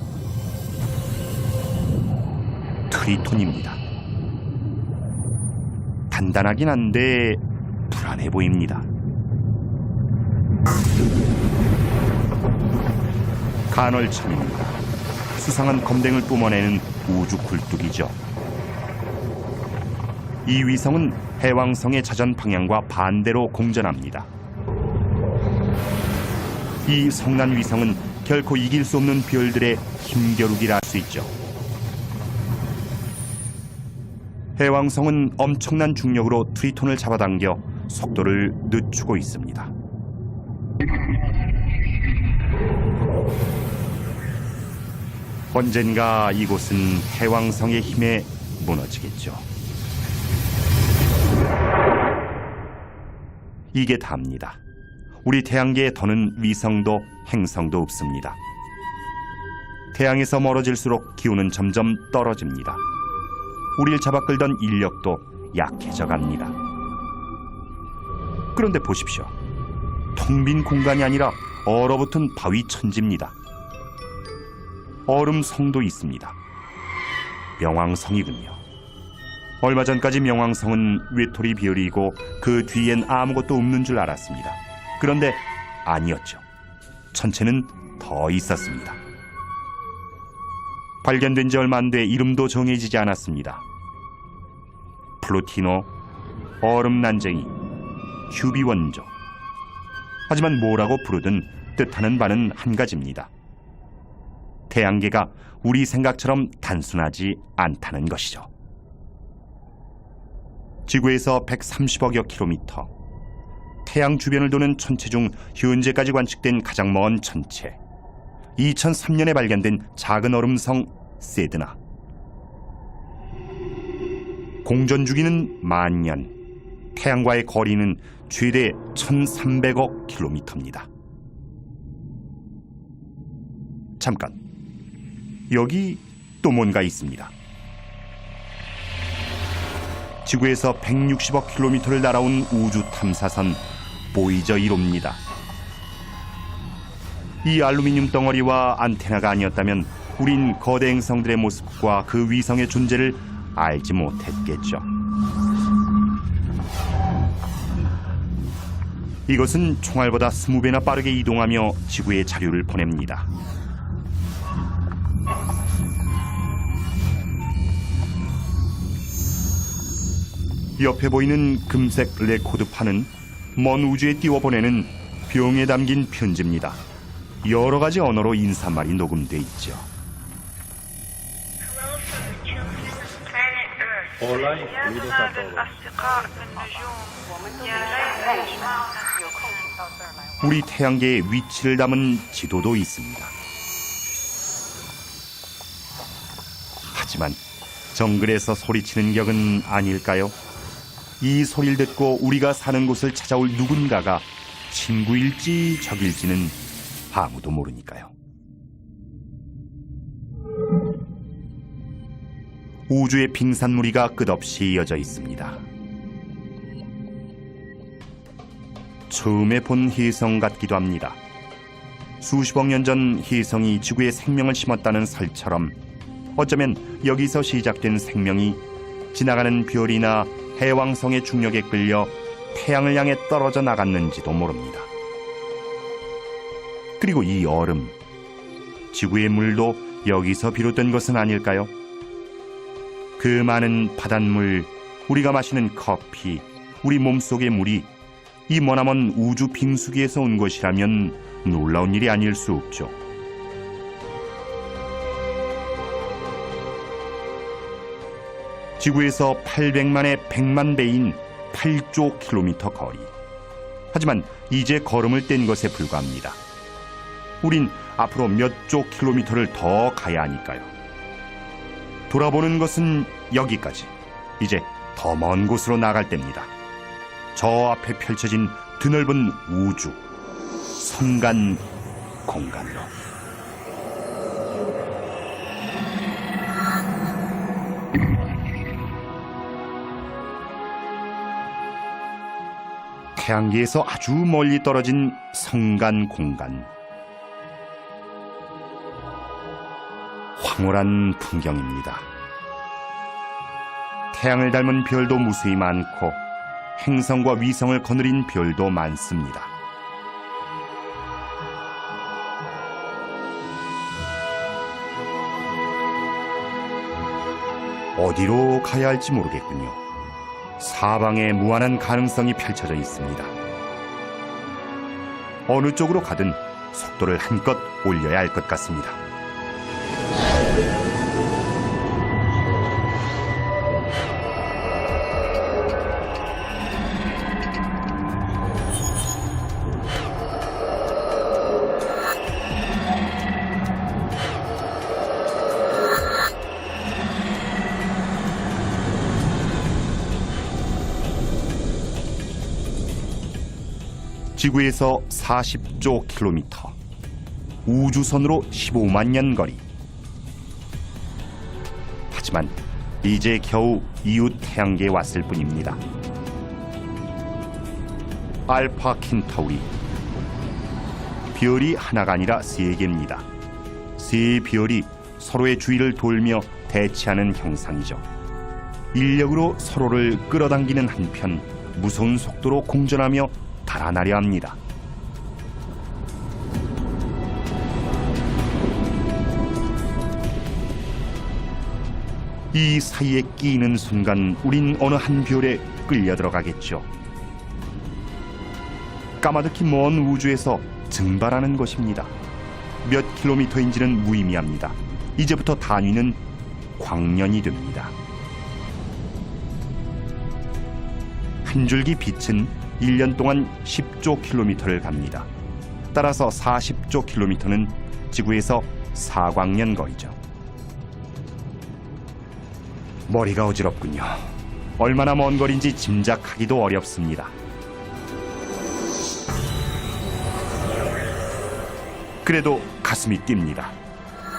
트리톤입니다. 단단하긴 한데 불안해 보입니다. 간헐천입니다. 수상한 검댕을 뿜어내는 우주 굴뚝이죠. 이 위성은 해왕성의 자전 방향과 반대로 공전합니다. 이 성난 위성은 결코 이길 수 없는 별들의 힘겨루기라 할 수 있죠. 해왕성은 엄청난 중력으로 트리톤을 잡아당겨 속도를 늦추고 있습니다. 언젠가 이곳은 해왕성의 힘에 무너지겠죠. 이게 답니다. 우리 태양계에 더는 위성도 행성도 없습니다. 태양에서 멀어질수록 기온은 점점 떨어집니다. 우리를 잡아끌던 인력도 약해져 갑니다. 그런데 보십시오. 텅 빈 공간이 아니라 얼어붙은 바위 천지입니다. 얼음성도 있습니다. 명왕성이군요. 얼마 전까지 명왕성은 외톨이 별이고 그 뒤엔 아무것도 없는 줄 알았습니다. 그런데 아니었죠. 천체는 더 있었습니다. 발견된 지 얼마 안 돼 이름도 정해지지 않았습니다. 플루티노, 얼음 난쟁이, 휴비 원조. 하지만 뭐라고 부르든 뜻하는 바는 한 가지입니다. 태양계가 우리 생각처럼 단순하지 않다는 것이죠. 지구에서 130억여 킬로미터, 태양 주변을 도는 천체 중 현재까지 관측된 가장 먼 천체, 2003년에 발견된 작은 얼음성 세드나. 공전 주기는 만년, 태양과의 거리는 최대 1300억 킬로미터입니다. 잠깐, 여기 또 뭔가 있습니다. 지구에서 160억 킬로미터를 날아온 우주 탐사선 보이저 1호입니다. 이 알루미늄 덩어리와 안테나가 아니었다면 우린 거대 행성들의 모습과 그 위성의 존재를 알지 못했겠죠. 이것은 총알보다 20배나 빠르게 이동하며 지구에 자료를 보냅니다. 옆에 보이는 금색 레코드판은 먼 우주에 띄워보내는 병에 담긴 편지입니다. 여러 가지 언어로 인사말이 녹음돼 있죠. 우리 태양계의 위치를 담은 지도도 있습니다. 하지만 정글에서 소리치는 격은 아닐까요? 이 소리를 듣고 우리가 사는 곳을 찾아올 누군가가 친구일지 적일지는 아무도 모르니까요. 우주의 빙산무리가 끝없이 이어져 있습니다. 처음에 본 혜성 같기도 합니다. 수십억 년 전 혜성이 지구에 생명을 심었다는 설처럼 어쩌면 여기서 시작된 생명이 지나가는 별이나 해왕성의 중력에 끌려 태양을 향해 떨어져 나갔는지도 모릅니다. 그리고 이 얼음, 지구의 물도 여기서 비롯된 것은 아닐까요? 그 많은 바닷물, 우리가 마시는 커피, 우리 몸속의 물이 이 머나먼 우주 빙수기에서 온 것이라면 놀라운 일이 아닐 수 없죠. 지구에서 800만의 100만 배인 8조 킬로미터 거리. 하지만 이제 걸음을 뗀 것에 불과합니다. 우린 앞으로 몇 조 킬로미터를 더 가야 하니까요. 돌아보는 것은 여기까지. 이제 더 먼 곳으로 나갈 때입니다. 저 앞에 펼쳐진 드넓은 우주, 선간 공간으로. 태양계에서 아주 멀리 떨어진 성간 공간. 황홀한 풍경입니다. 태양을 닮은 별도 무수히 많고 행성과 위성을 거느린 별도 많습니다. 어디로 가야 할지 모르겠군요. 사방에 무한한 가능성이 펼쳐져 있습니다. 어느 쪽으로 가든 속도를 한껏 올려야 할 것 같습니다. 지구에서 40조 킬로미터, 우주선으로 15만 년 거리. 하지만 이제 겨우 이웃 태양계에 왔을 뿐입니다. 알파 켄타우리. 별이 하나가 아니라 3개입니다. 3별이 서로의 주위를 돌며 대치하는 형상이죠. 인력으로 서로를 끌어당기는 한편 무서운 속도로 공전하며 달아나려 합니다. 이 사이에 끼이는 순간 우린 어느 한 별에 끌려 들어가겠죠. 까마득히 먼 우주에서 증발하는 것입니다. 몇 킬로미터인지는 무의미합니다. 이제부터 단위는 광년이 됩니다. 한 줄기 빛은 1년 동안 10조 킬로미터를 갑니다. 따라서 40조 킬로미터는 지구에서 4광년 거리죠. 머리가 어지럽군요. 얼마나 먼 거리인지 짐작하기도 어렵습니다. 그래도 가슴이 뜁니다.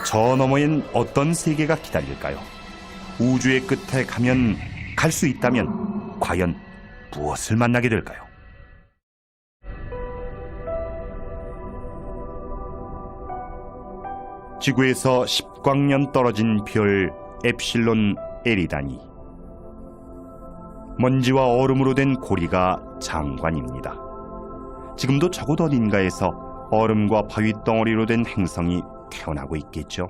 저 너머엔 어떤 세계가 기다릴까요? 우주의 끝에 가면, 갈 수 있다면 과연 무엇을 만나게 될까요? 지구에서 10광년 떨어진 별 엡실론 에리다니. 먼지와 얼음으로 된 고리가 장관입니다. 지금도 저곳 어딘가에서 얼음과 바위 덩어리로 된 행성이 태어나고 있겠죠.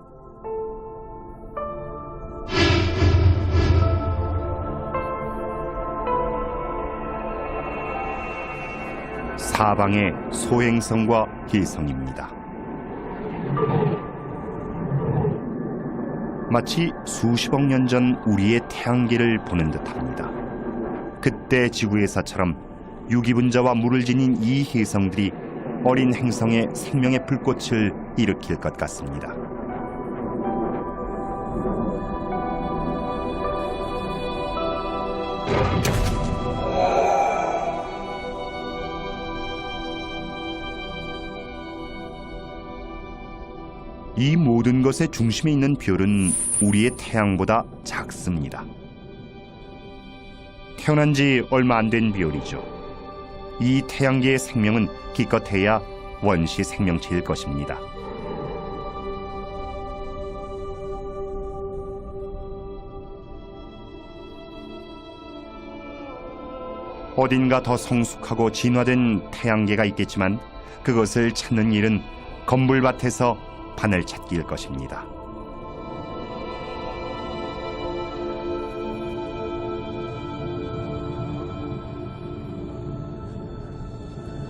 사방의 소행성과 혜성입니다. 마치 수십억 년 전 우리의 태양계를 보는 듯합니다. 그때 지구에서처럼 유기분자와 물을 지닌 이 혜성들이 어린 행성에 생명의 불꽃을 일으킬 것 같습니다. 이 모든 것의 중심에 있는 별은 우리의 태양보다 작습니다. 태어난 지 얼마 안 된 별이죠. 이 태양계의 생명은 기껏해야 원시 생명체일 것입니다. 어딘가 더 성숙하고 진화된 태양계가 있겠지만 그것을 찾는 일은 건물밭에서 바늘 찾기일 것입니다.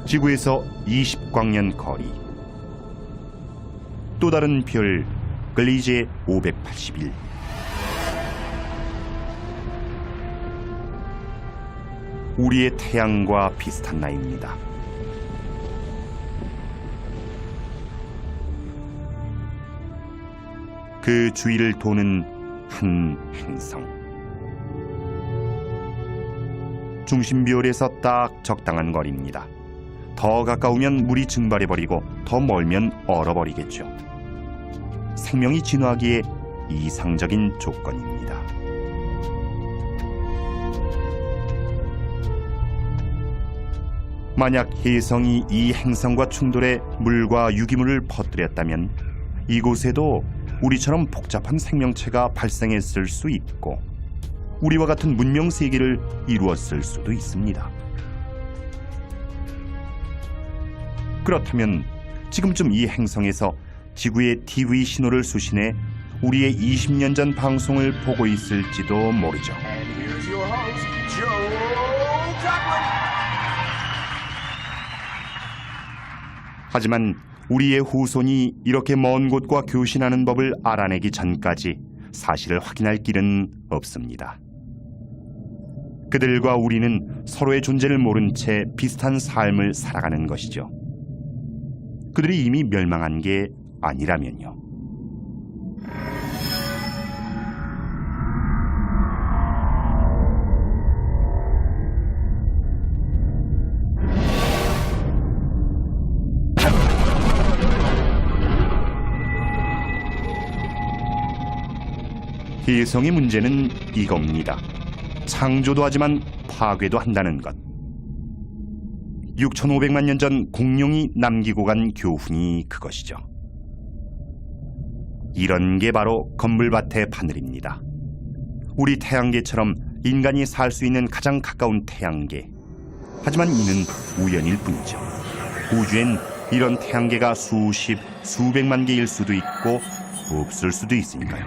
지구에서 20광년 거리. 또 다른 별 글리제 581. 우리의 태양과 비슷한 나이입니다. 그 주위를 도는 한 행성. 중심별에서 딱 적당한 거리입니다. 더 가까우면 물이 증발해버리고 더 멀면 얼어버리겠죠. 생명이 진화하기에 이상적인 조건입니다. 만약 혜성이 이 행성과 충돌해 물과 유기물을 퍼뜨렸다면 이곳에도 우리처럼 복잡한 생명체가 발생했을 수 있고 우리와 같은 문명 세계를 이루었을 수도 있습니다. 그렇다면 지금쯤 이 행성에서 지구의 TV 신호를 수신해 우리의 20년 전 방송을 보고 있을지도 모르죠. 하지만 우리의 후손이 이렇게 먼 곳과 교신하는 법을 알아내기 전까지 사실을 확인할 길은 없습니다. 그들과 우리는 서로의 존재를 모른 채 비슷한 삶을 살아가는 것이죠. 그들이 이미 멸망한 게 아니라면요. 혜성의 문제는 이겁니다. 창조도 하지만 파괴도 한다는 것. 6,500만 년 전 공룡이 남기고 간 교훈이 그것이죠. 이런 게 바로 건물밭의 바늘입니다. 우리 태양계처럼 인간이 살 수 있는 가장 가까운 태양계. 하지만 이는 우연일 뿐이죠. 우주엔 이런 태양계가 수십, 수백만 개일 수도 있고 없을 수도 있으니까요.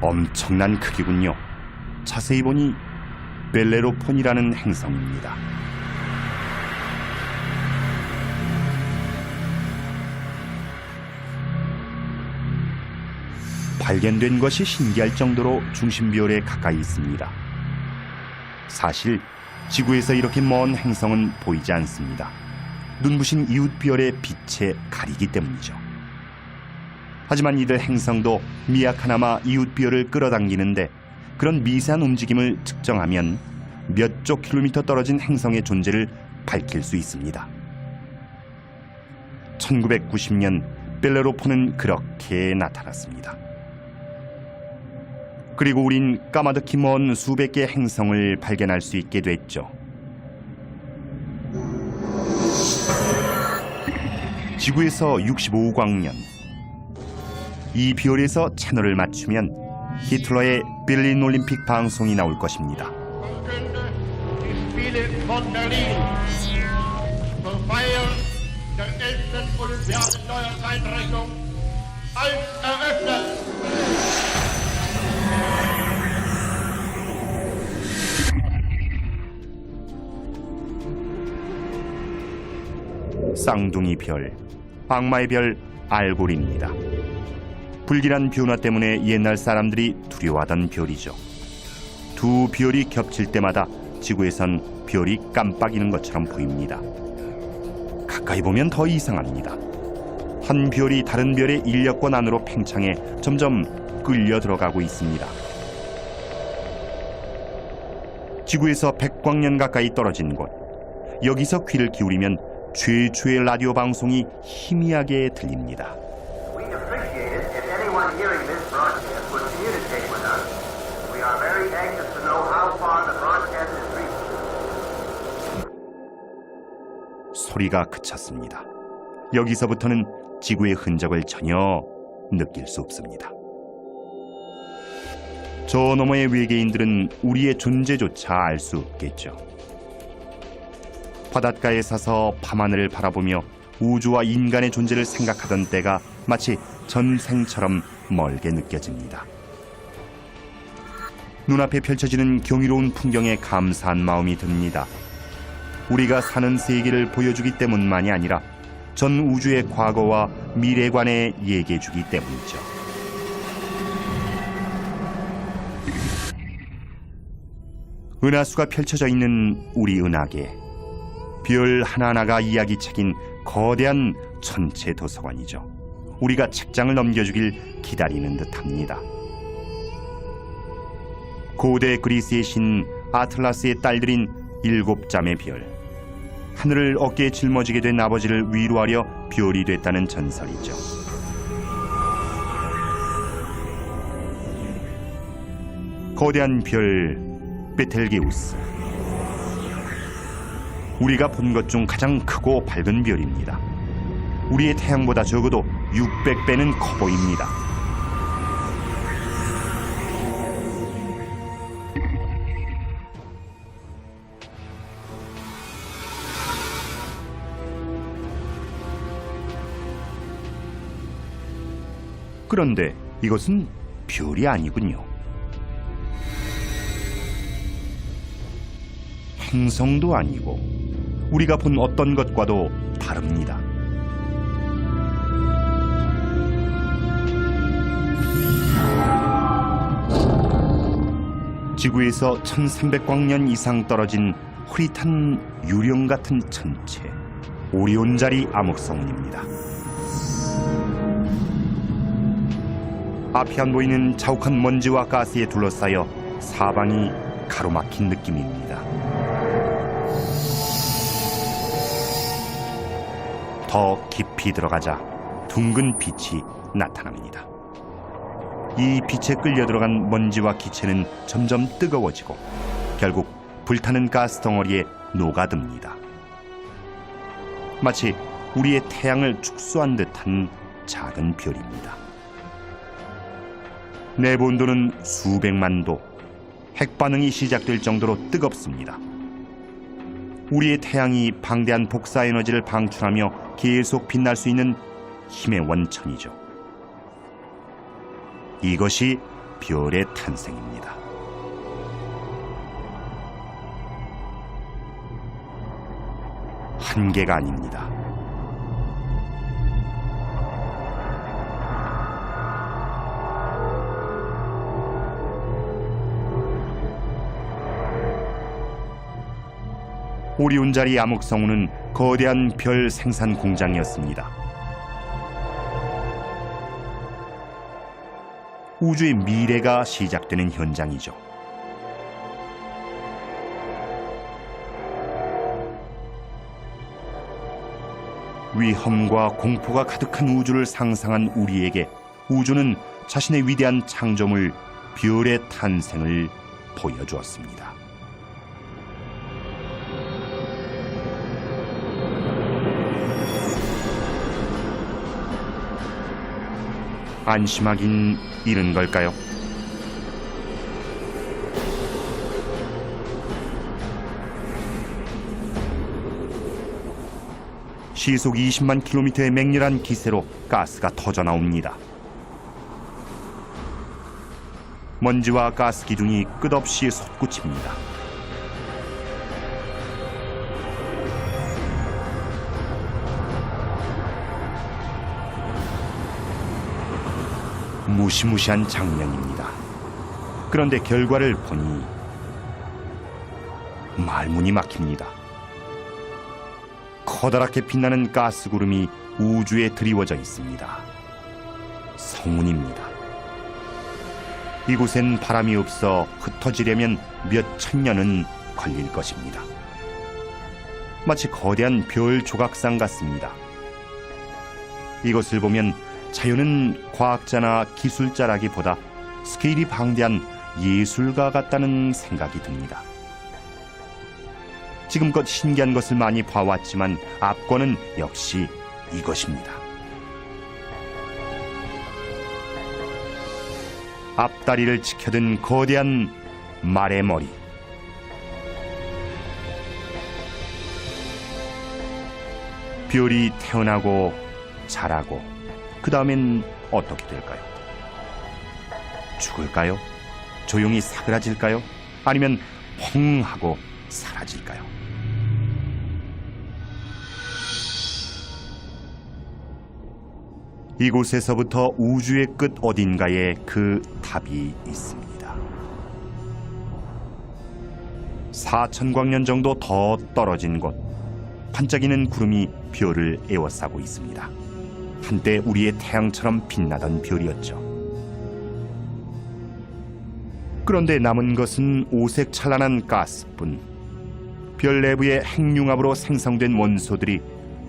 엄청난 크기군요. 자세히 보니 벨레로폰이라는 행성입니다. 발견된 것이 신기할 정도로 중심비율에 가까이 있습니다. 사실 지구에서 이렇게 먼 행성은 보이지 않습니다. 눈부신 이웃별의 빛에 가리기 때문이죠. 하지만 이들 행성도 미약하나마 이웃별을 끌어당기는데 그런 미세한 움직임을 측정하면 몇 조 킬로미터 떨어진 행성의 존재를 밝힐 수 있습니다. 1990년 벨레로폰은 그렇게 나타났습니다. 그리고 우린 까마득히 먼 수백 개의 행성을 발견할 수 있게 됐죠. 지구에서 65광년, 이 별에서 채널을 맞추면 히틀러의 베를린 올림픽 방송이 나올 것입니다. 쌍둥이 별, 악마의 별 알고리입니다. 불길한 변화 때문에 옛날 사람들이 두려워하던 별이죠. 두 별이 겹칠 때마다 지구에선 별이 깜빡이는 것처럼 보입니다. 가까이 보면 더 이상합니다. 한 별이 다른 별의 인력권 안으로 팽창해 점점 끌려 들어가고 있습니다. 지구에서 100광년 가까이 떨어진 곳, 여기서 귀를 기울이면 최초의 라디오 방송이 희미하게 들립니다. We'd appreciate it if anyone hearing this broadcast would communicate with us. We are very anxious to know how far the broadcast is reaching. 소리가 그쳤습니다. 여기서부터는 지구의 흔적을 전혀 느낄 수 없습니다. 저 너머의 외계인들은 우리의 존재조차 알 수 없겠죠. 바닷가에 서서 밤하늘을 바라보며 우주와 인간의 존재를 생각하던 때가 마치 전생처럼 멀게 느껴집니다. 눈앞에 펼쳐지는 경이로운 풍경에 감사한 마음이 듭니다. 우리가 사는 세계를 보여주기 때문만이 아니라 전 우주의 과거와 미래에 관해 얘기해주기 때문이죠. 은하수가 펼쳐져 있는 우리 은하계, 별 하나하나가 이야기책인 거대한 천체 도서관이죠. 우리가 책장을 넘겨주길 기다리는 듯합니다. 고대 그리스의 신 아틀라스의 딸들인 7잠의 별, 하늘을 어깨에 짊어지게 된 아버지를 위로하려 별이 됐다는 전설이죠. 거대한 별 베텔게우스, 우리가 본 것 중 가장 크고 밝은 별입니다. 우리의 태양보다 적어도 600배는 커 보입니다. 그런데 이것은 별이 아니군요. 행성도 아니고 우리가 본 어떤 것과도 다릅니다. 지구에서 1300광년 이상 떨어진 흐릿한 유령 같은 천체, 오리온자리 암흑성운입니다. 앞이 안 보이는 자욱한 먼지와 가스에 둘러싸여 사방이 가로막힌 느낌입니다. 더 깊이 들어가자 둥근 빛이 나타납니다. 이 빛에 끌려 들어간 먼지와 기체는 점점 뜨거워지고 결국 불타는 가스 덩어리에 녹아듭니다. 마치 우리의 태양을 축소한 듯한 작은 별입니다. 내본도는 수백만 도, 핵반응이 시작될 정도로 뜨겁습니다. 우리의 태양이 방대한 복사 에너지를 방출하며 계속 빛날 수 있는 힘의 원천이죠. 이것이 별의 탄생입니다. 한 개가 아닙니다. 오리온자리 암흑성운은 거대한 별 생산 공장이었습니다. 우주의 미래가 시작되는 현장이죠. 위험과 공포가 가득한 우주를 상상한 우리에게 우주는 자신의 위대한 창조물 별의 탄생을 보여주었습니다. 안심하긴 이른 걸까요? 시속 20만 킬로미터의 맹렬한 기세로 가스가 터져 나옵니다. 먼지와 가스 기둥이 끝없이 솟구칩니다. 무시무시한 장면입니다. 그런데 결과를 보니 말문이 막힙니다. 커다랗게 빛나는 가스 구름이 우주에 드리워져 있습니다. 성운입니다. 이곳엔 바람이 없어 흩어지려면 몇 천 년은 걸릴 것입니다. 마치 거대한 별 조각상 같습니다. 이것을 보면 자연은 과학자나 기술자라기보다 스케일이 방대한 예술가 같다는 생각이 듭니다. 지금껏 신기한 것을 많이 봐왔지만 압권은 역시 이것입니다. 앞다리를 치켜든 거대한 말의 머리. 별이 태어나고 자라고 그 다음엔 어떻게 될까요? 죽을까요? 조용히 사그라질까요? 아니면 펑 하고 사라질까요? 이곳에서부터 우주의 끝 어딘가에 그 답이 있습니다. 4,000광년 정도 더 떨어진 곳, 반짝이는 구름이 별을 에워싸고 있습니다. 한때 우리의 태양처럼 빛나던 별이었죠. 그런데 남은 것은 오색 찬란한 가스뿐. 별 내부의 핵융합으로 생성된 원소들이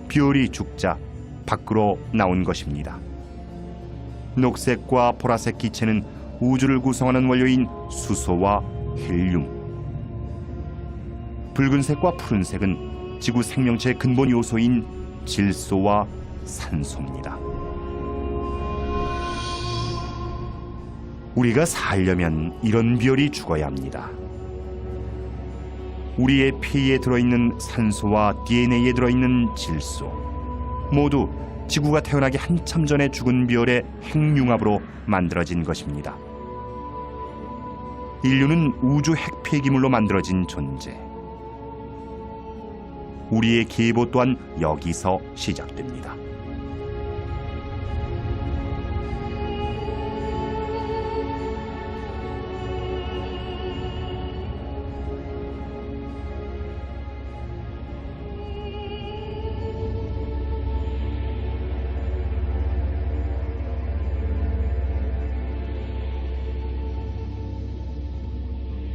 별이 죽자 밖으로 나온 것입니다. 녹색과 보라색 기체는 우주를 구성하는 원료인 수소와 헬륨, 붉은색과 푸른색은 지구 생명체의 근본 요소인 질소와 산소입니다. 우리가 살려면 이런 별이 죽어야 합니다. 우리의 폐에 들어있는 산소와 DNA에 들어있는 질소 모두 지구가 태어나기 한참 전에 죽은 별의 핵융합으로 만들어진 것입니다. 인류는 우주 핵폐기물로 만들어진 존재. 우리의 계보 또한 여기서 시작됩니다.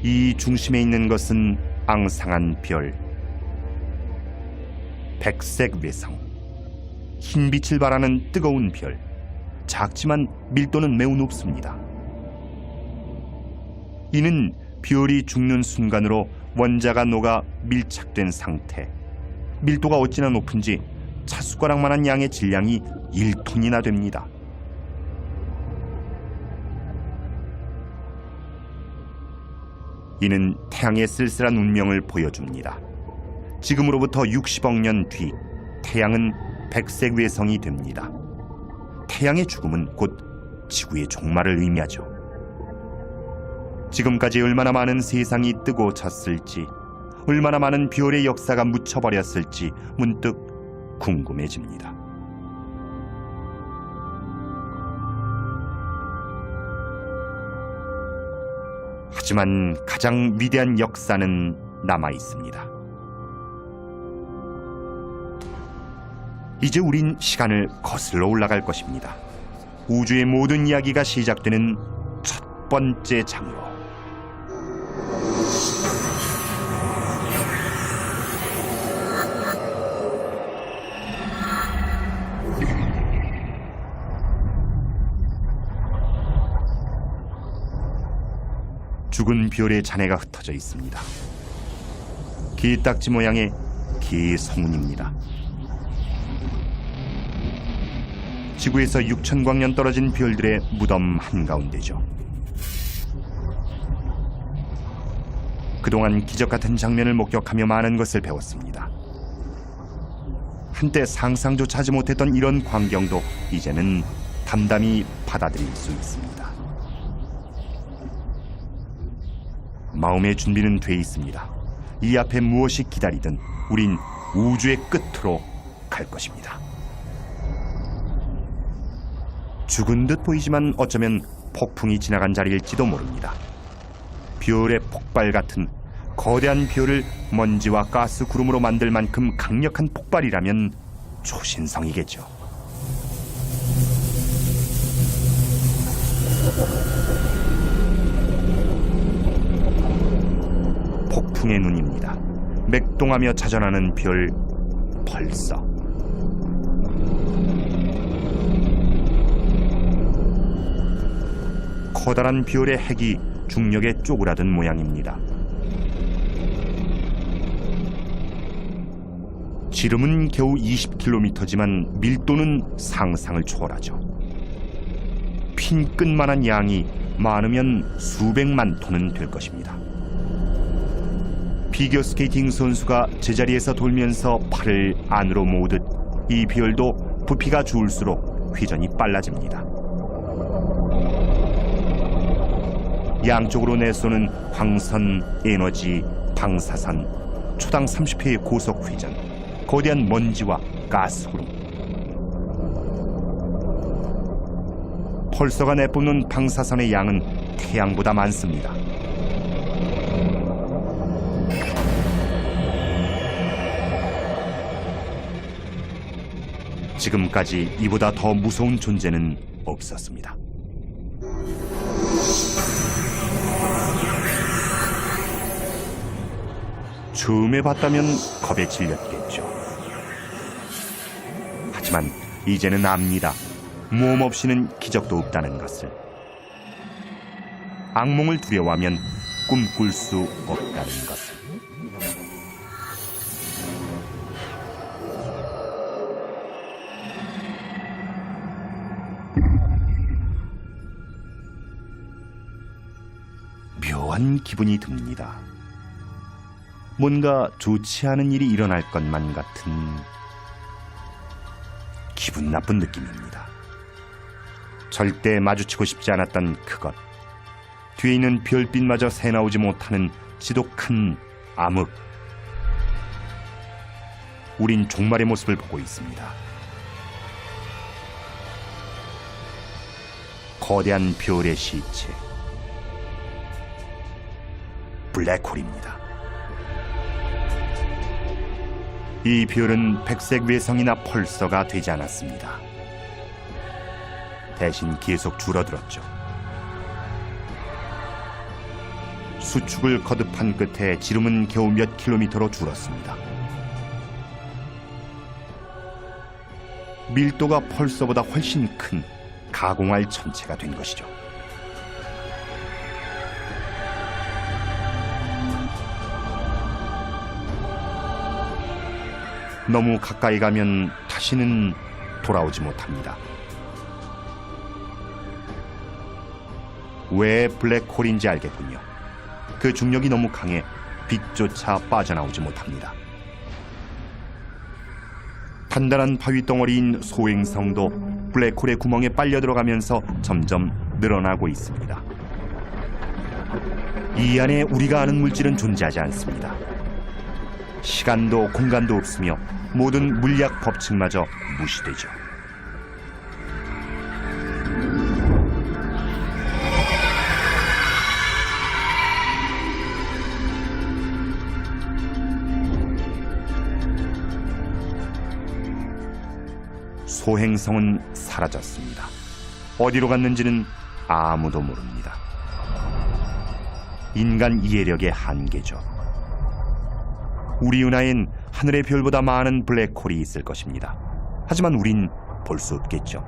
이 중심에 있는 것은 앙상한 별, 백색 외성, 흰 빛을 발하는 뜨거운 별. 작지만 밀도는 매우 높습니다. 이는 별이 죽는 순간으로 원자가 녹아 밀착된 상태. 밀도가 어찌나 높은지 찻숟가락만한 양의 질량이 1톤이나 됩니다. 이는 태양의 쓸쓸한 운명을 보여줍니다. 지금으로부터 60억 년 뒤 태양은 백색 외성이 됩니다. 태양의 죽음은 곧 지구의 종말을 의미하죠. 지금까지 얼마나 많은 세상이 뜨고 졌을지, 얼마나 많은 별의 역사가 묻혀버렸을지 문득 궁금해집니다. 하지만 가장 위대한 역사는 남아 있습니다. 이제 우린 시간을 거슬러 올라갈 것입니다. 우주의 모든 이야기가 시작되는 첫 번째 장으로. 죽은 별의 잔해가 흩어져 있습니다. 개딱지 모양의 개의 성운입니다. 지구에서 6,000광년 떨어진 별들의 무덤 한가운데죠. 그동안 기적 같은 장면을 목격하며 많은 것을 배웠습니다. 한때 상상조차 하지 못했던 이런 광경도 이제는 담담히 받아들일 수 있습니다. 마음의 준비는 돼 있습니다. 이 앞에 무엇이 기다리든 우린 우주의 끝으로 갈 것입니다. 죽은 듯 보이지만 어쩌면 폭풍이 지나간 자리일지도 모릅니다. 별의 폭발 같은 거대한 별을 먼지와 가스 구름으로 만들 만큼 강력한 폭발이라면 초신성이겠죠. 폭풍의 눈입니다. 맥동하며 자전하는 별 벌써. 커다란 별의 핵이 중력에 쪼그라든 모양입니다. 지름은 겨우 20km지만 밀도는 상상을 초월하죠. 핀 끝만한 양이 많으면 수백만 톤은 될 것입니다. 피겨스케이팅 선수가 제자리에서 돌면서 팔을 안으로 모으듯 이 별도 부피가 줄수록 회전이 빨라집니다. 양쪽으로 내쏘는 광선, 에너지, 방사선, 초당 30회의 고속 회전, 거대한 먼지와 가스구름. 펄서가 내뿜는 방사선의 양은 태양보다 많습니다. 지금까지 이보다 더 무서운 존재는 없었습니다. 처음에 봤다면 겁에 질렸겠죠. 하지만 이제는 압니다. 모험 없이는 기적도 없다는 것을. 악몽을 두려워하면 꿈꿀 수 없다는 것을. 묘한 기분이 듭니다. 뭔가 좋지 않은 일이 일어날 것만 같은 기분 나쁜 느낌입니다. 절대 마주치고 싶지 않았던 그것. 뒤에 있는 별빛마저 새나오지 못하는 지독한 암흑. 우린 종말의 모습을 보고 있습니다. 거대한 별의 시체. 블랙홀입니다. 이 별은 백색 외성이나 펄서가 되지 않았습니다. 대신 계속 줄어들었죠. 수축을 거듭한 끝에 지름은 겨우 몇 킬로미터로 줄었습니다. 밀도가 펄서보다 훨씬 큰 가공할 천체가 된 것이죠. 너무 가까이 가면 다시는 돌아오지 못합니다. 왜 블랙홀인지 알겠군요. 그 중력이 너무 강해 빛조차 빠져나오지 못합니다. 단단한 바위 덩어리인 소행성도 블랙홀의 구멍에 빨려 들어가면서 점점 늘어나고 있습니다. 이 안에 우리가 아는 물질은 존재하지 않습니다. 시간도 공간도 없으며 모든 물리학 법칙마저 무시되죠. 소행성은 사라졌습니다. 어디로 갔는지는 아무도 모릅니다. 인간 이해력의 한계죠. 우리 은하엔 하늘의 별보다 많은 블랙홀이 있을 것입니다. 하지만 우린 볼 수 없겠죠.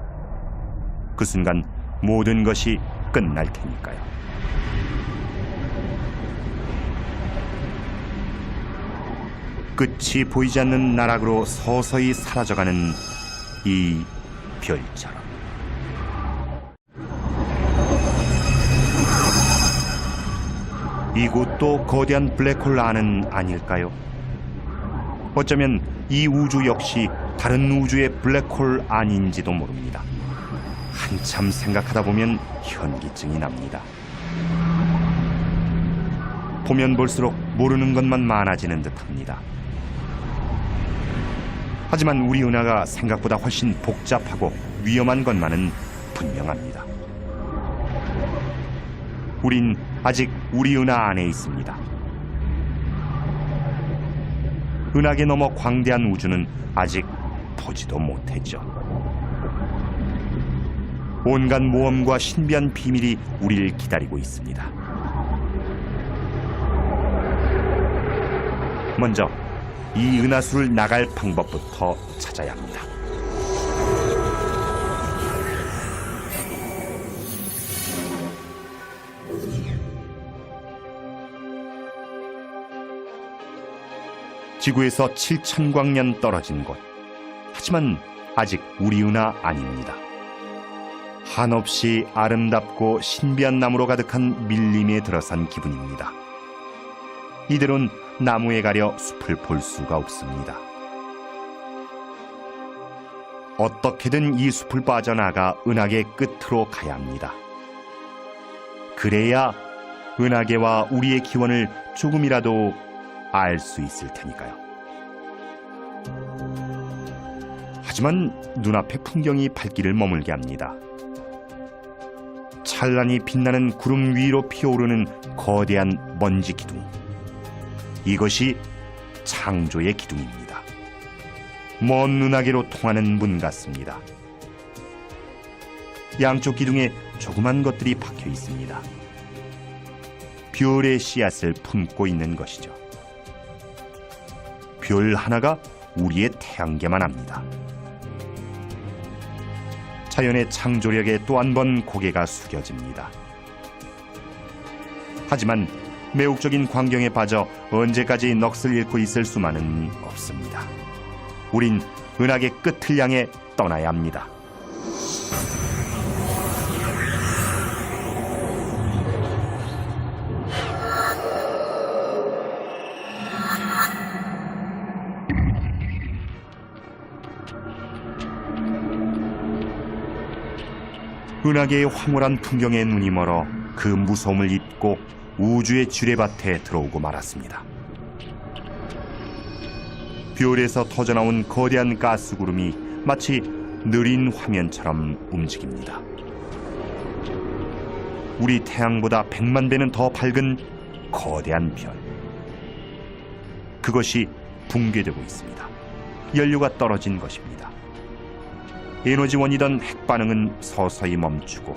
그 순간 모든 것이 끝날 테니까요. 끝이 보이지 않는 나락으로 서서히 사라져가는 이 별처럼. 이곳도 거대한 블랙홀 안은 아닐까요? 어쩌면 이 우주 역시 다른 우주의 블랙홀 안인지도 모릅니다. 한참 생각하다 보면 현기증이 납니다. 보면 볼수록 모르는 것만 많아지는 듯합니다. 하지만 우리 은하가 생각보다 훨씬 복잡하고 위험한 것만은 분명합니다. 우린 아직 우리 은하 안에 있습니다. 은하계 너머 광대한 우주는 아직 보지도 못했죠. 온갖 모험과 신비한 비밀이 우리를 기다리고 있습니다. 먼저 이 은하수를 나갈 방법부터 찾아야 합니다. 지구에서 7,000광년 떨어진 곳. 하지만 아직 우리 은하 아닙니다. 한없이 아름답고 신비한 나무로 가득한 밀림에 들어선 기분입니다. 이대로는 나무에 가려 숲을 볼 수가 없습니다. 어떻게든 이 숲을 빠져나가 은하계 끝으로 가야 합니다. 그래야 은하계와 우리의 기원을 조금이라도 알 수 있을 테니까요. 하지만 눈앞의 풍경이 발길을 머물게 합니다. 찬란히 빛나는 구름 위로 피어오르는 거대한 먼지 기둥. 이것이 창조의 기둥입니다. 먼 은하계로 통하는 문 같습니다. 양쪽 기둥에 조그만 것들이 박혀 있습니다. 별의 씨앗을 품고 있는 것이죠. 별 하나가 우리의 태양계만 합니다. 자연의 창조력에 또 한 번 고개가 숙여집니다. 하지만 매혹적인 광경에 빠져 언제까지 넋을 잃고 있을 수만은 없습니다. 우린 은하계 끝을 향해 떠나야 합니다. 은하계의 황홀한 풍경에 눈이 멀어 그 무서움을 잊고 우주의 지뢰밭에 들어오고 말았습니다. 별에서 터져나온 거대한 가스구름이 마치 느린 화면처럼 움직입니다. 우리 태양보다 100만 배는 더 밝은 거대한 별. 그것이 붕괴되고 있습니다. 연료가 떨어진 것입니다. 에너지원이던 핵반응은 서서히 멈추고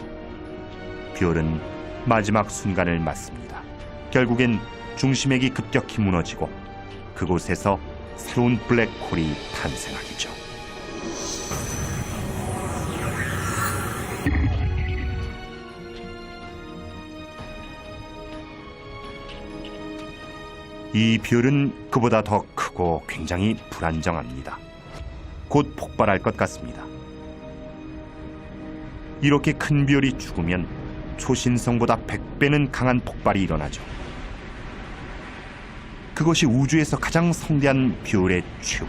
별은 마지막 순간을 맞습니다. 결국엔 중심핵이 급격히 무너지고 그곳에서 새로운 블랙홀이 탄생하겠죠. 이 별은 그보다 더 크고 굉장히 불안정합니다. 곧 폭발할 것 같습니다. 이렇게 큰 별이 죽으면 초신성보다 100배는 강한 폭발이 일어나죠. 그것이 우주에서 가장 성대한 별의 최후,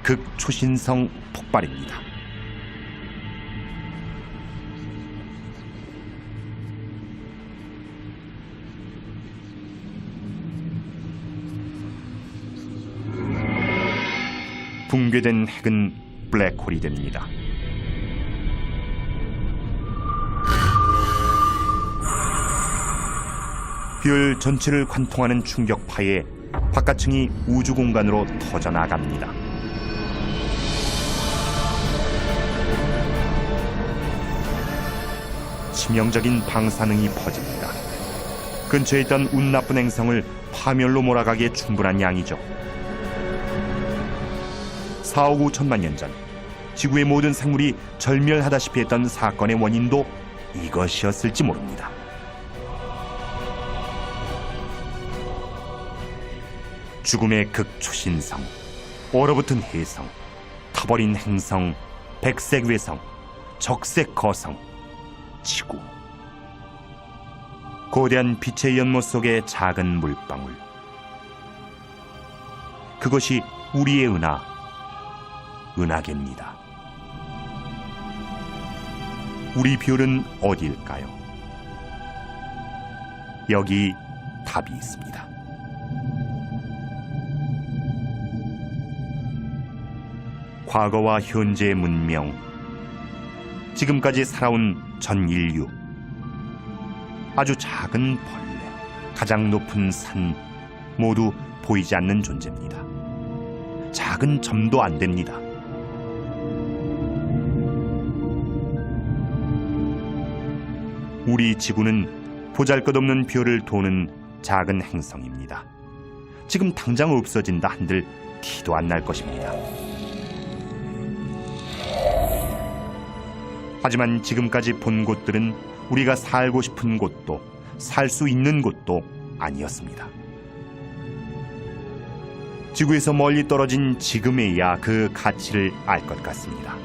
극초신성 폭발입니다. 붕괴된 핵은 블랙홀이 됩니다. 별 전체를 관통하는 충격파에 바깥층이 우주 공간으로 터져나갑니다. 치명적인 방사능이 퍼집니다. 근처에 있던 운 나쁜 행성을 파멸로 몰아가기에 충분한 양이죠. 4억 5천만 년 전 지구의 모든 생물이 절멸하다시피 했던 사건의 원인도 이것이었을지 모릅니다. 죽음의 극초신성, 얼어붙은 해성, 타버린 행성, 백색 외성, 적색 거성, 지구. 거대한 빛의 연못 속의 작은 물방울. 그것이 우리의 은하계입니다. 우리 별은 어디일까요? 여기 답이 있습니다. 과거와 현재의 문명, 지금까지 살아온 전 인류, 아주 작은 벌레, 가장 높은 산, 모두 보이지 않는 존재입니다. 작은 점도 안 됩니다. 우리 지구는 보잘것없는 별을 도는 작은 행성입니다. 지금 당장 없어진다 한들 티도 안 날 것입니다. 하지만 지금까지 본 곳들은 우리가 살고 싶은 곳도 살 수 있는 곳도 아니었습니다. 지구에서 멀리 떨어진 지금에야 그 가치를 알 것 같습니다.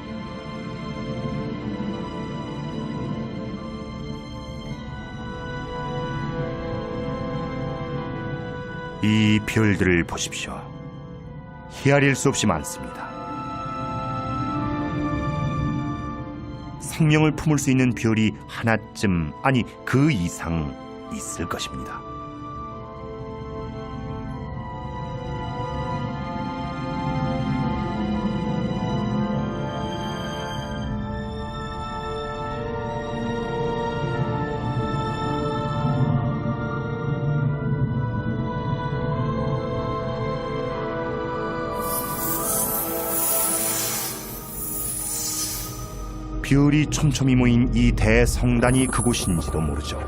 이 별들을 보십시오. 헤아릴 수 없이 많습니다. 생명을 품을 수 있는 별이 하나쯤, 아니 그 이상 있을 것입니다. 별이 촘촘히 모인 이 대성단이 그곳인지도 모르죠.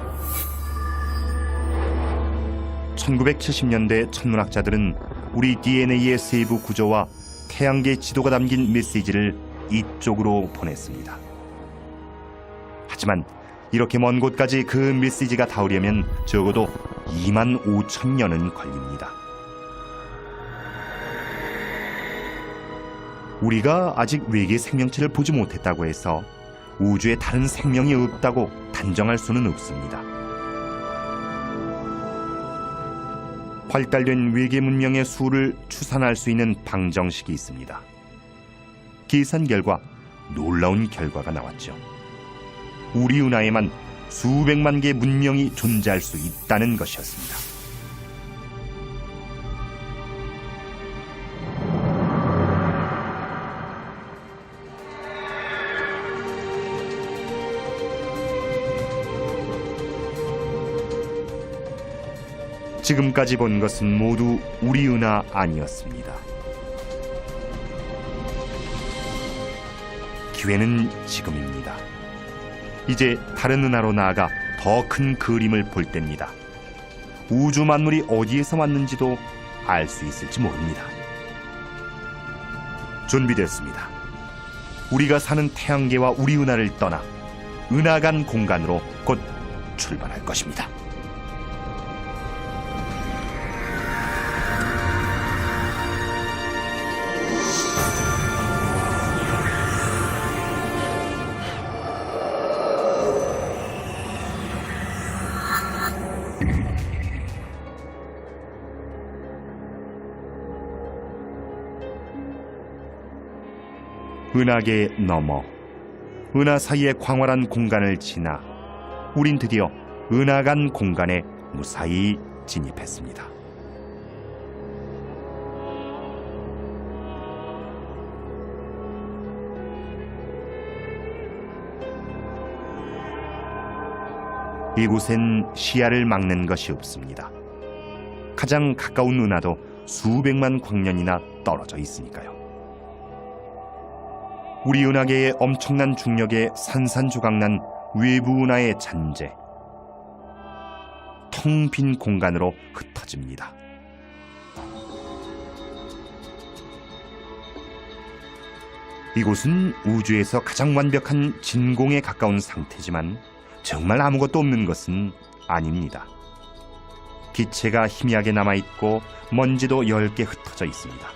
1970년대 천문학자들은 우리 DNA의 세부 구조와 태양계 지도가 담긴 메시지를 이쪽으로 보냈습니다. 하지만 이렇게 먼 곳까지 그 메시지가 닿으려면 적어도 2만 5천 년은 걸립니다. 우리가 아직 외계 생명체를 보지 못했다고 해서 우주에 다른 생명이 없다고 단정할 수는 없습니다. 발달된 외계 문명의 수를 추산할 수 있는 방정식이 있습니다. 계산 결과 놀라운 결과가 나왔죠. 우리 은하에만 수백만 개의 문명이 존재할 수 있다는 것이었습니다. 지금까지 본 것은 모두 우리 은하 아니었습니다. 기회는 지금입니다. 이제 다른 은하로 나아가 더 큰 그림을 볼 때입니다. 우주 만물이 어디에서 왔는지도 알 수 있을지 모릅니다. 준비됐습니다. 우리가 사는 태양계와 우리 은하를 떠나 은하간 공간으로 곧 출발할 것입니다. 은하계 너머, 은하 사이의 광활한 공간을 지나 우린 드디어 은하간 공간에 무사히 진입했습니다. 이곳엔 시야를 막는 것이 없습니다. 가장 가까운 은하도 수백만 광년이나 떨어져 있으니까요. 우리 은하계의 엄청난 중력에 산산조각난 외부 은하의 잔재, 텅 빈 공간으로 흩어집니다. 이곳은 우주에서 가장 완벽한 진공에 가까운 상태지만 정말 아무것도 없는 것은 아닙니다. 기체가 희미하게 남아있고 먼지도 엷게 흩어져 있습니다.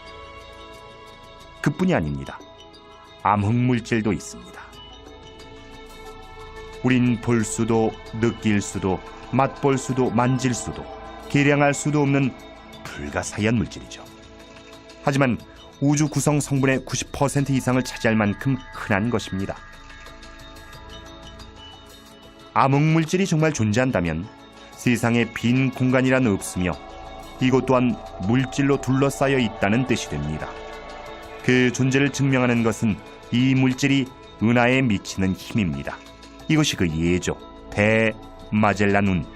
그뿐이 아닙니다. 암흑물질도 있습니다. 우린 볼 수도 느낄 수도 맛볼 수도 만질 수도 계량할 수도 없는 불가사의한 물질이죠. 하지만 우주 구성 성분의 90% 이상을 차지할 만큼 흔한 것입니다. 암흑물질이 정말 존재한다면 세상에 빈 공간이란 없으며 이곳 또한 물질로 둘러싸여 있다는 뜻이 됩니다. 그 존재를 증명하는 것은 이 물질이 은하에 미치는 힘입니다. 이것이 그 예죠. 대마젤란운.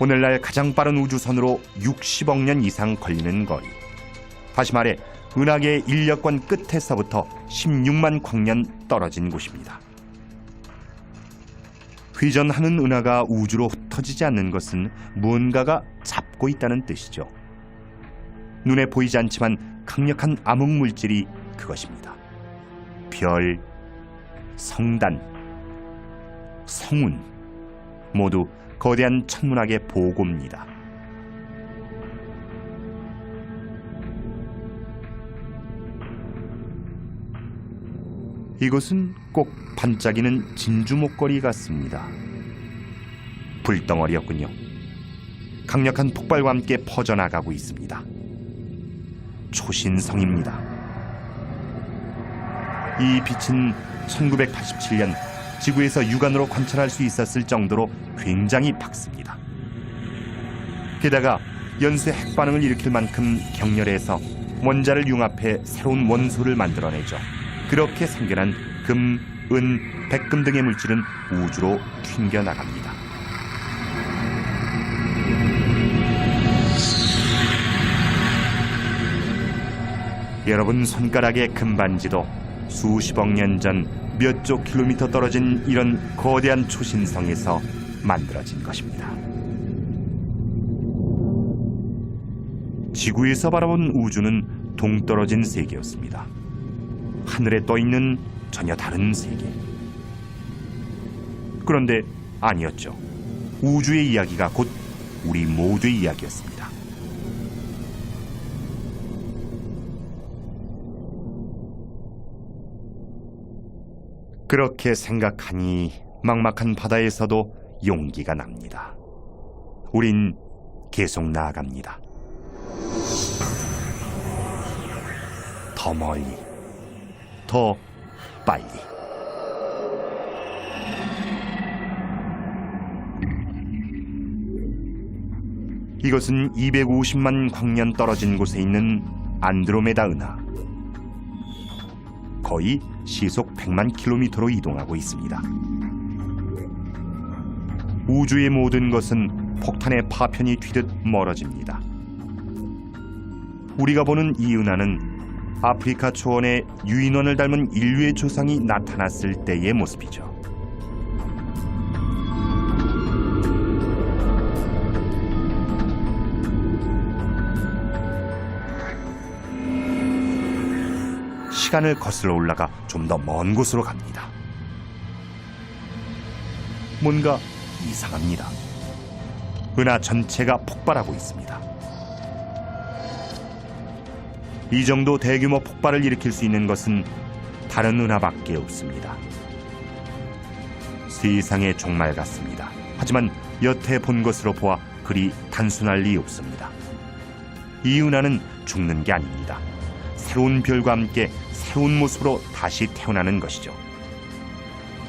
오늘날 가장 빠른 우주선으로 60억 년 이상 걸리는 거리. 다시 말해 은하계의 인력권 끝에서부터 16만 광년 떨어진 곳입니다. 회전하는 은하가 우주로 흩어지지 않는 것은 무언가가 잡고 있다는 뜻이죠. 눈에 보이지 않지만 강력한 암흑물질이 그것입니다. 별, 성단, 성운 모두 거대한 천문학의 보고입니다. 이것은 꼭 반짝이는 진주 목걸이 같습니다. 불덩어리였군요. 강력한 폭발과 함께 퍼져나가고 있습니다. 초신성입니다. 이 빛은 1987년 지구에서 육안으로 관찰할 수 있었을 정도로 굉장히 밝습니다. 게다가 연쇄 핵반응을 일으킬 만큼 격렬해서 원자를 융합해 새로운 원소를 만들어내죠. 그렇게 생겨난 금, 은, 백금 등의 물질은 우주로 튕겨나갑니다. 여러분 손가락의 금반지도 수십억 년 전 몇 조 킬로미터 떨어진 이런 거대한 초신성에서 만들어진 것입니다. 지구에서 바라본 우주는 동떨어진 세계였습니다. 하늘에 떠있는 전혀 다른 세계. 그런데 아니었죠. 우주의 이야기가 곧 우리 모두의 이야기였습니다. 그렇게 생각하니 막막한 바다에서도 용기가 납니다. 우린 계속 나아갑니다. 더 멀리, 더 빨리. 이것은 250만 광년 떨어진 곳에 있는 안드로메다 은하. 거의 시속 100만 킬로미터로 이동하고 있습니다. 우주의 모든 것은 폭탄의 파편이 튀듯 멀어집니다. 우리가 보는 이 은하는 아프리카 초원에 유인원을 닮은 인류의 조상이 나타났을 때의 모습이죠. 시간을 거슬러 올라가 좀 더 먼 곳으로 갑니다. 뭔가 이상합니다. 은하 전체가 폭발하고 있습니다. 이 정도 대규모 폭발을 일으킬 수 있는 것은 다른 은하밖에 없습니다. 세상의 종말 같습니다. 하지만 여태 본 것으로 보아 그리 단순할 리 없습니다. 이 은하는 죽는 게 아닙니다. 새로운 별과 함께 새로운 모습으로 다시 태어나는 것이죠.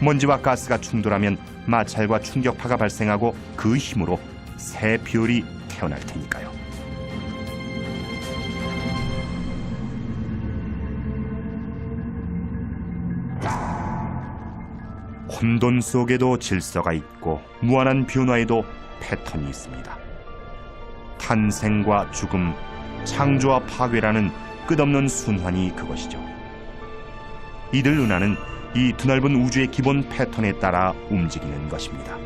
먼지와 가스가 충돌하면 마찰과 충격파가 발생하고 그 힘으로 새 별이 태어날 테니까요. 혼돈 속에도 질서가 있고 무한한 변화에도 패턴이 있습니다. 탄생과 죽음, 창조와 파괴라는 끝없는 순환이 그것이죠. 이들 은하는 이 드넓은 우주의 기본 패턴에 따라 움직이는 것입니다.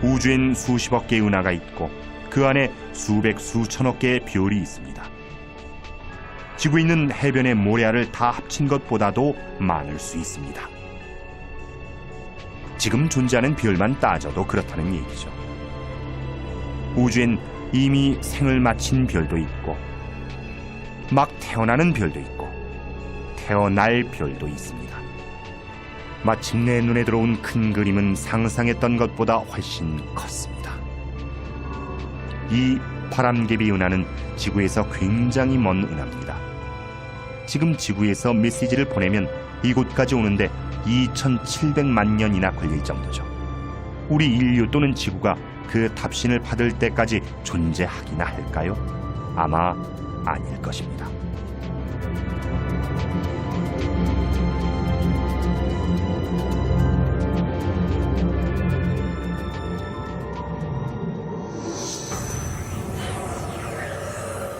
우주엔 수십억 개의 은하가 있고 그 안에 수백 수천억 개의 별이 있습니다. 지구에 있는 해변의 모래알을 다 합친 것보다도 많을 수 있습니다. 지금 존재하는 별만 따져도 그렇다는 얘기죠. 우주엔 이미 생을 마친 별도 있고 막 태어나는 별도 있고 태어날 별도 있습니다. 마침 내 눈에 들어온 큰 그림은 상상했던 것보다 훨씬 컸습니다. 이 바람개비 은하는 지구에서 굉장히 먼 은하입니다. 지금 지구에서 메시지를 보내면 이곳까지 오는데 2700만 년이나 걸릴 정도죠. 우리 인류 또는 지구가 그 답신을 받을 때까지 존재하기나 할까요? 아마 아닐 것입니다.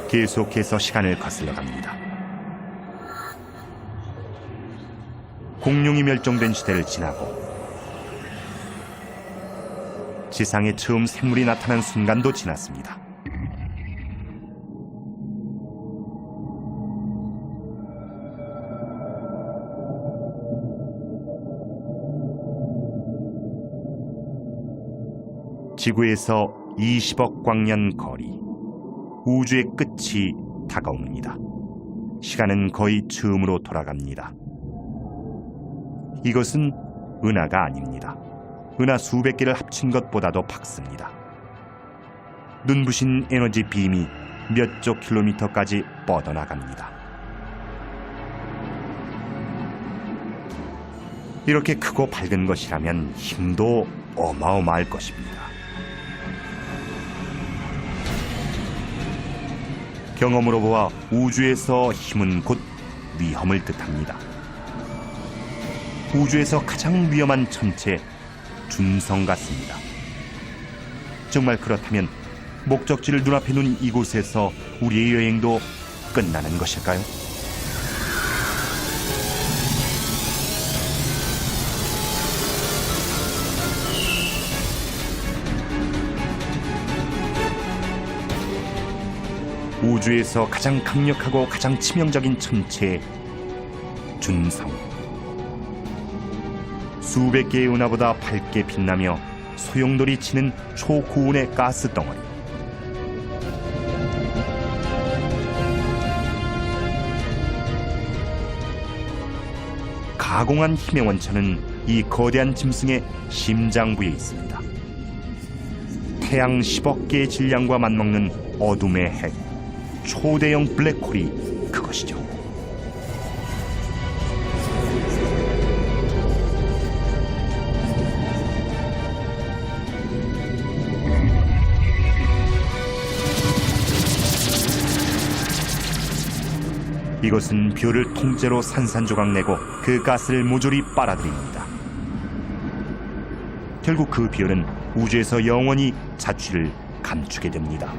계속해서 시간을 거슬러 갑니다. 공룡이 멸종된 시대를 지나고 지상에 처음 생물이 나타난 순간도 지났습니다. 지구에서 20억 광년 거리, 우주의 끝이 다가옵니다. 시간은 거의 처음으로 돌아갑니다. 이것은 은하가 아닙니다. 은하 수백 개를 합친 것보다도 밝습니다. 눈부신 에너지 빔이 몇 조 킬로미터까지 뻗어나갑니다. 이렇게 크고 밝은 것이라면 힘도 어마어마할 것입니다. 경험으로 보아 우주에서 힘은 곧 위험을 뜻합니다. 우주에서 가장 위험한 천체, 준성 같습니다. 정말 그렇다면 목적지를 눈앞에 둔 이곳에서 우리의 여행도 끝나는 것일까요? 우주에서 가장 강력하고 가장 치명적인 천체, 준성. 수백 개의 은하보다 밝게 빛나며 소용돌이 치는 초고온의 가스 덩어리. 가공한 힘의 원천은 이 거대한 짐승의 심장부에 있습니다. 태양 10억 개의 질량과 맞먹는 어둠의 핵, 초대형 블랙홀이 그것이죠. 이것은 별을 통째로 산산조각 내고 그 가스를 모조리 빨아들입니다. 결국 그 별은 우주에서 영원히 자취를 감추게 됩니다.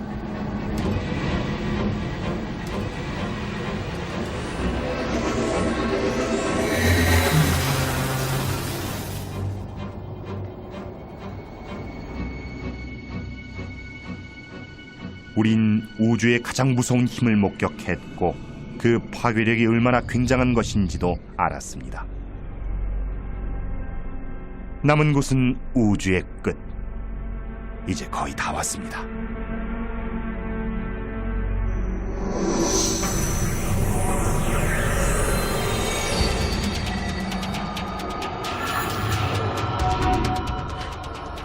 우린 우주의 가장 무서운 힘을 목격했고 그 파괴력이 얼마나 굉장한 것인지도 알았습니다. 남은 곳은 우주의 끝. 이제 거의 다 왔습니다.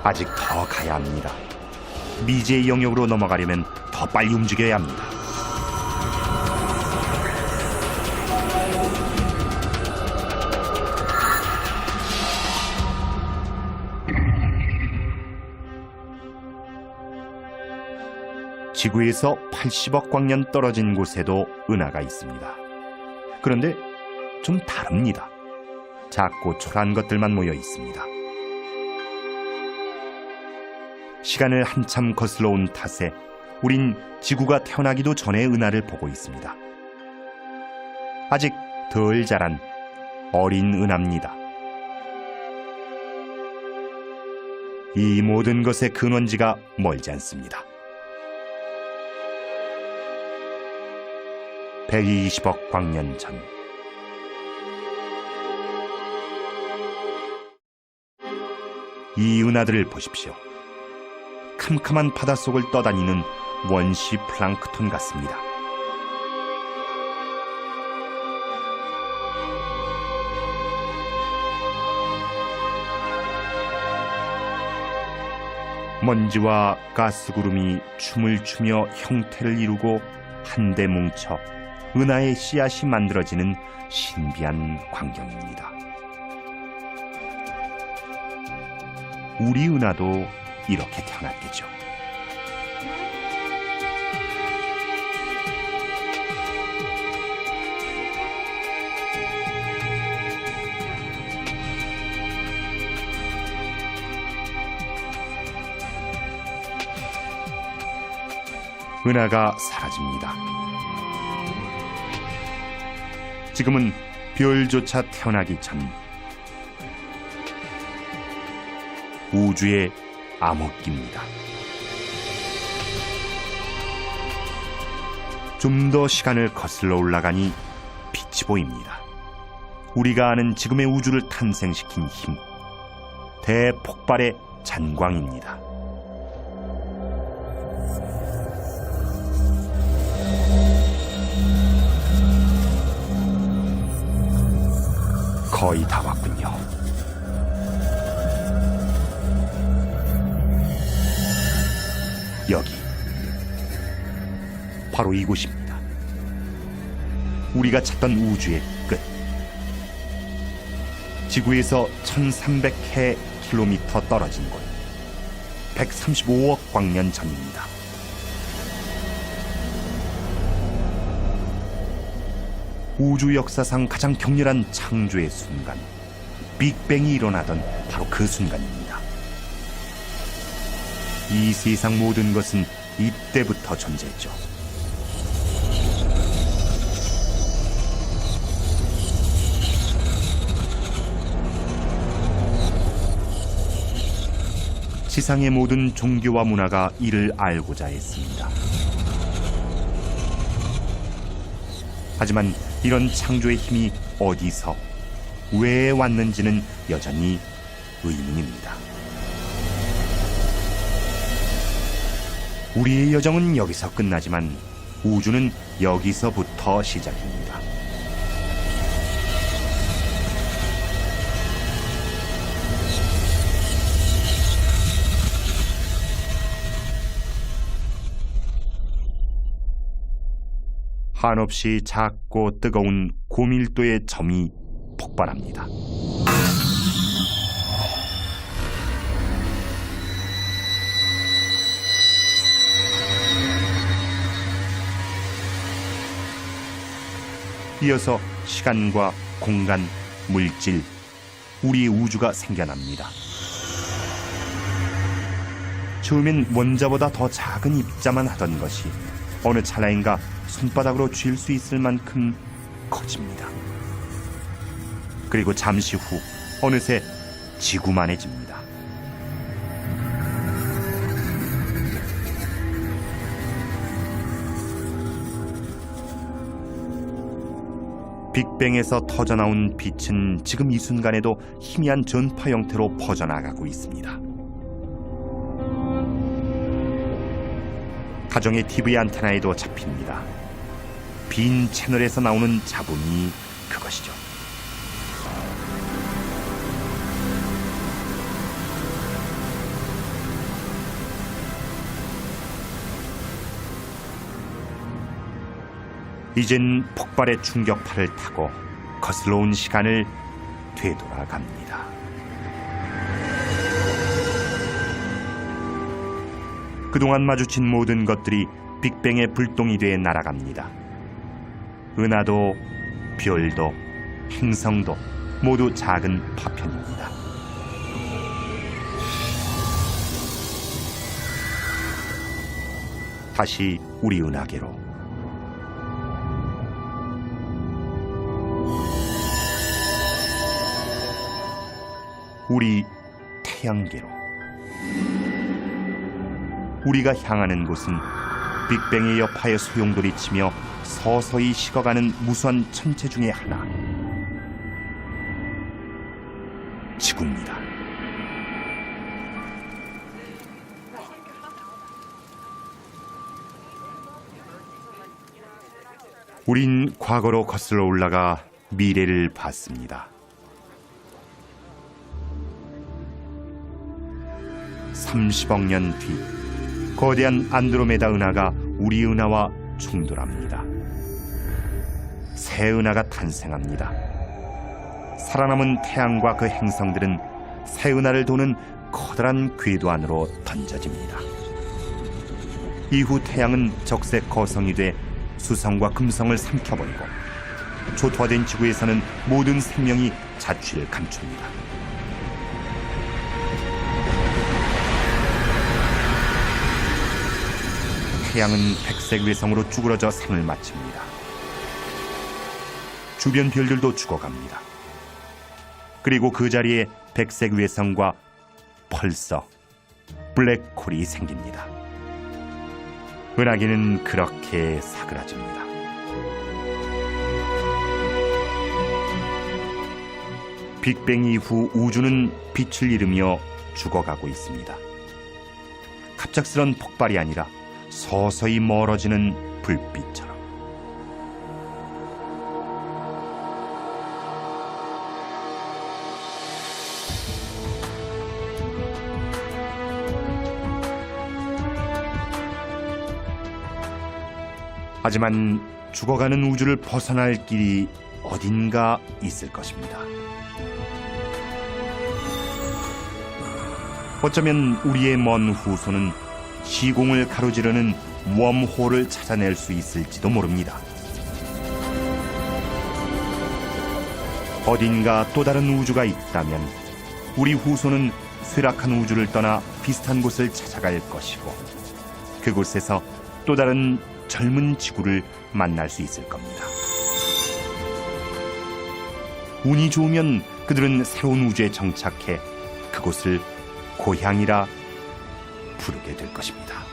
아직 더 가야 합니다. 미지의 영역으로 넘어가려면 더 빨리 움직여야 합니다. 지구에서 80억 광년 떨어진 곳에도 은하가 있습니다. 그런데 좀 다릅니다. 작고 초라한 것들만 모여 있습니다. 시간을 한참 거슬러 온 탓에 우린 지구가 태어나기도 전의 은하를 보고 있습니다. 아직 덜 자란 어린 은하입니다. 이 모든 것의 근원지가 멀지 않습니다. 120억 광년 전, 이 은하들을 보십시오. 캄캄한 바닷속을 떠다니는 원시 플랑크톤 같습니다. 먼지와 가스구름이 춤을 추며 형태를 이루고 한데 뭉쳐 은하의 씨앗이 만들어지는 신비한 광경입니다. 우리 은하도 이렇게 태어났겠죠. 은하가 사라집니다. 지금은 별조차 태어나기 전 우주의 암흑기입니다. 좀 더 시간을 거슬러 올라가니 빛이 보입니다. 우리가 아는 지금의 우주를 탄생시킨 힘, 대폭발의 잔광입니다. 거의 다 왔군요. 여기, 바로 이곳입니다. 우리가 찾던 우주의 끝. 지구에서 1300km 떨어진 곳, 135억 광년 전입니다. 우주 역사상 가장 격렬한 창조의 순간, 빅뱅이 일어나던 바로 그 순간입니다. 이 세상 모든 것은 이때부터 존재했죠. 지상의 모든 종교와 문화가 이를 알고자 했습니다. 하지만 이런 창조의 힘이 어디서, 왜 왔는지는 여전히 의문입니다. 우리의 여정은 여기서 끝나지만 우주는 여기서부터 시작입니다. 한없이 작고 뜨거운 고밀도의 점이 폭발합니다. 이어서 시간과 공간, 물질, 우리의 우주가 생겨납니다. 처음엔 원자보다 더 작은 입자만 하던 것이 어느 찰나인가 손바닥으로 쥘 수 있을 만큼 커집니다. 그리고 잠시 후 어느새 지구만해집니다. 빅뱅에서 터져나온 빛은 지금 이 순간에도 희미한 전파 형태로 퍼져나가고 있습니다. 가정의 TV 안테나에도 잡힙니다. 빈 채널에서 나오는 잡음이 그것이죠. 이젠 폭발의 충격파를 타고 거슬러 온 시간을 되돌아갑니다. 그동안 마주친 모든 것들이 빅뱅의 불똥이 돼 날아갑니다. 은하도, 별도, 행성도, 모두 작은 파편입니다. 다시 우리 은하계로. 우리 태양계로. 우리가 향하는 곳은 빅뱅의 여파에 소용돌이치며 서서히 식어가는 무수한 천체 중의 하나, 지구입니다. 우린 과거로 거슬러 올라가 미래를 봤습니다. 30억 년 뒤 거대한 안드로메다 은하가 우리 은하와 충돌합니다. 새 은하가 탄생합니다. 살아남은 태양과 그 행성들은 새 은하를 도는 커다란 궤도 안으로 던져집니다. 이후 태양은 적색 거성이 돼 수성과 금성을 삼켜버리고 초토화된 지구에서는 모든 생명이 자취를 감춥니다. 태양은 백색 외성으로 쭈그러져 삶을 마칩니다. 주변 별들도 죽어갑니다. 그리고 그 자리에 백색 외성과 펄서 블랙홀이 생깁니다. 은하계는 그렇게 사그라집니다. 빅뱅 이후 우주는 빛을 잃으며 죽어가고 있습니다. 갑작스런 폭발이 아니라 서서히 멀어지는 불빛처럼. 하지만 죽어가는 우주를 벗어날 길이 어딘가 있을 것입니다. 어쩌면 우리의 먼 후손은 시공을 가로지르는 웜홀을 찾아낼 수 있을지도 모릅니다. 어딘가 또 다른 우주가 있다면 우리 후손은 쇠락한 우주를 떠나 비슷한 곳을 찾아갈 것이고, 그곳에서 또 다른 젊은 지구를 만날 수 있을 겁니다. 운이 좋으면 그들은 새로운 우주에 정착해 그곳을 고향이라 부르게 될 것입니다.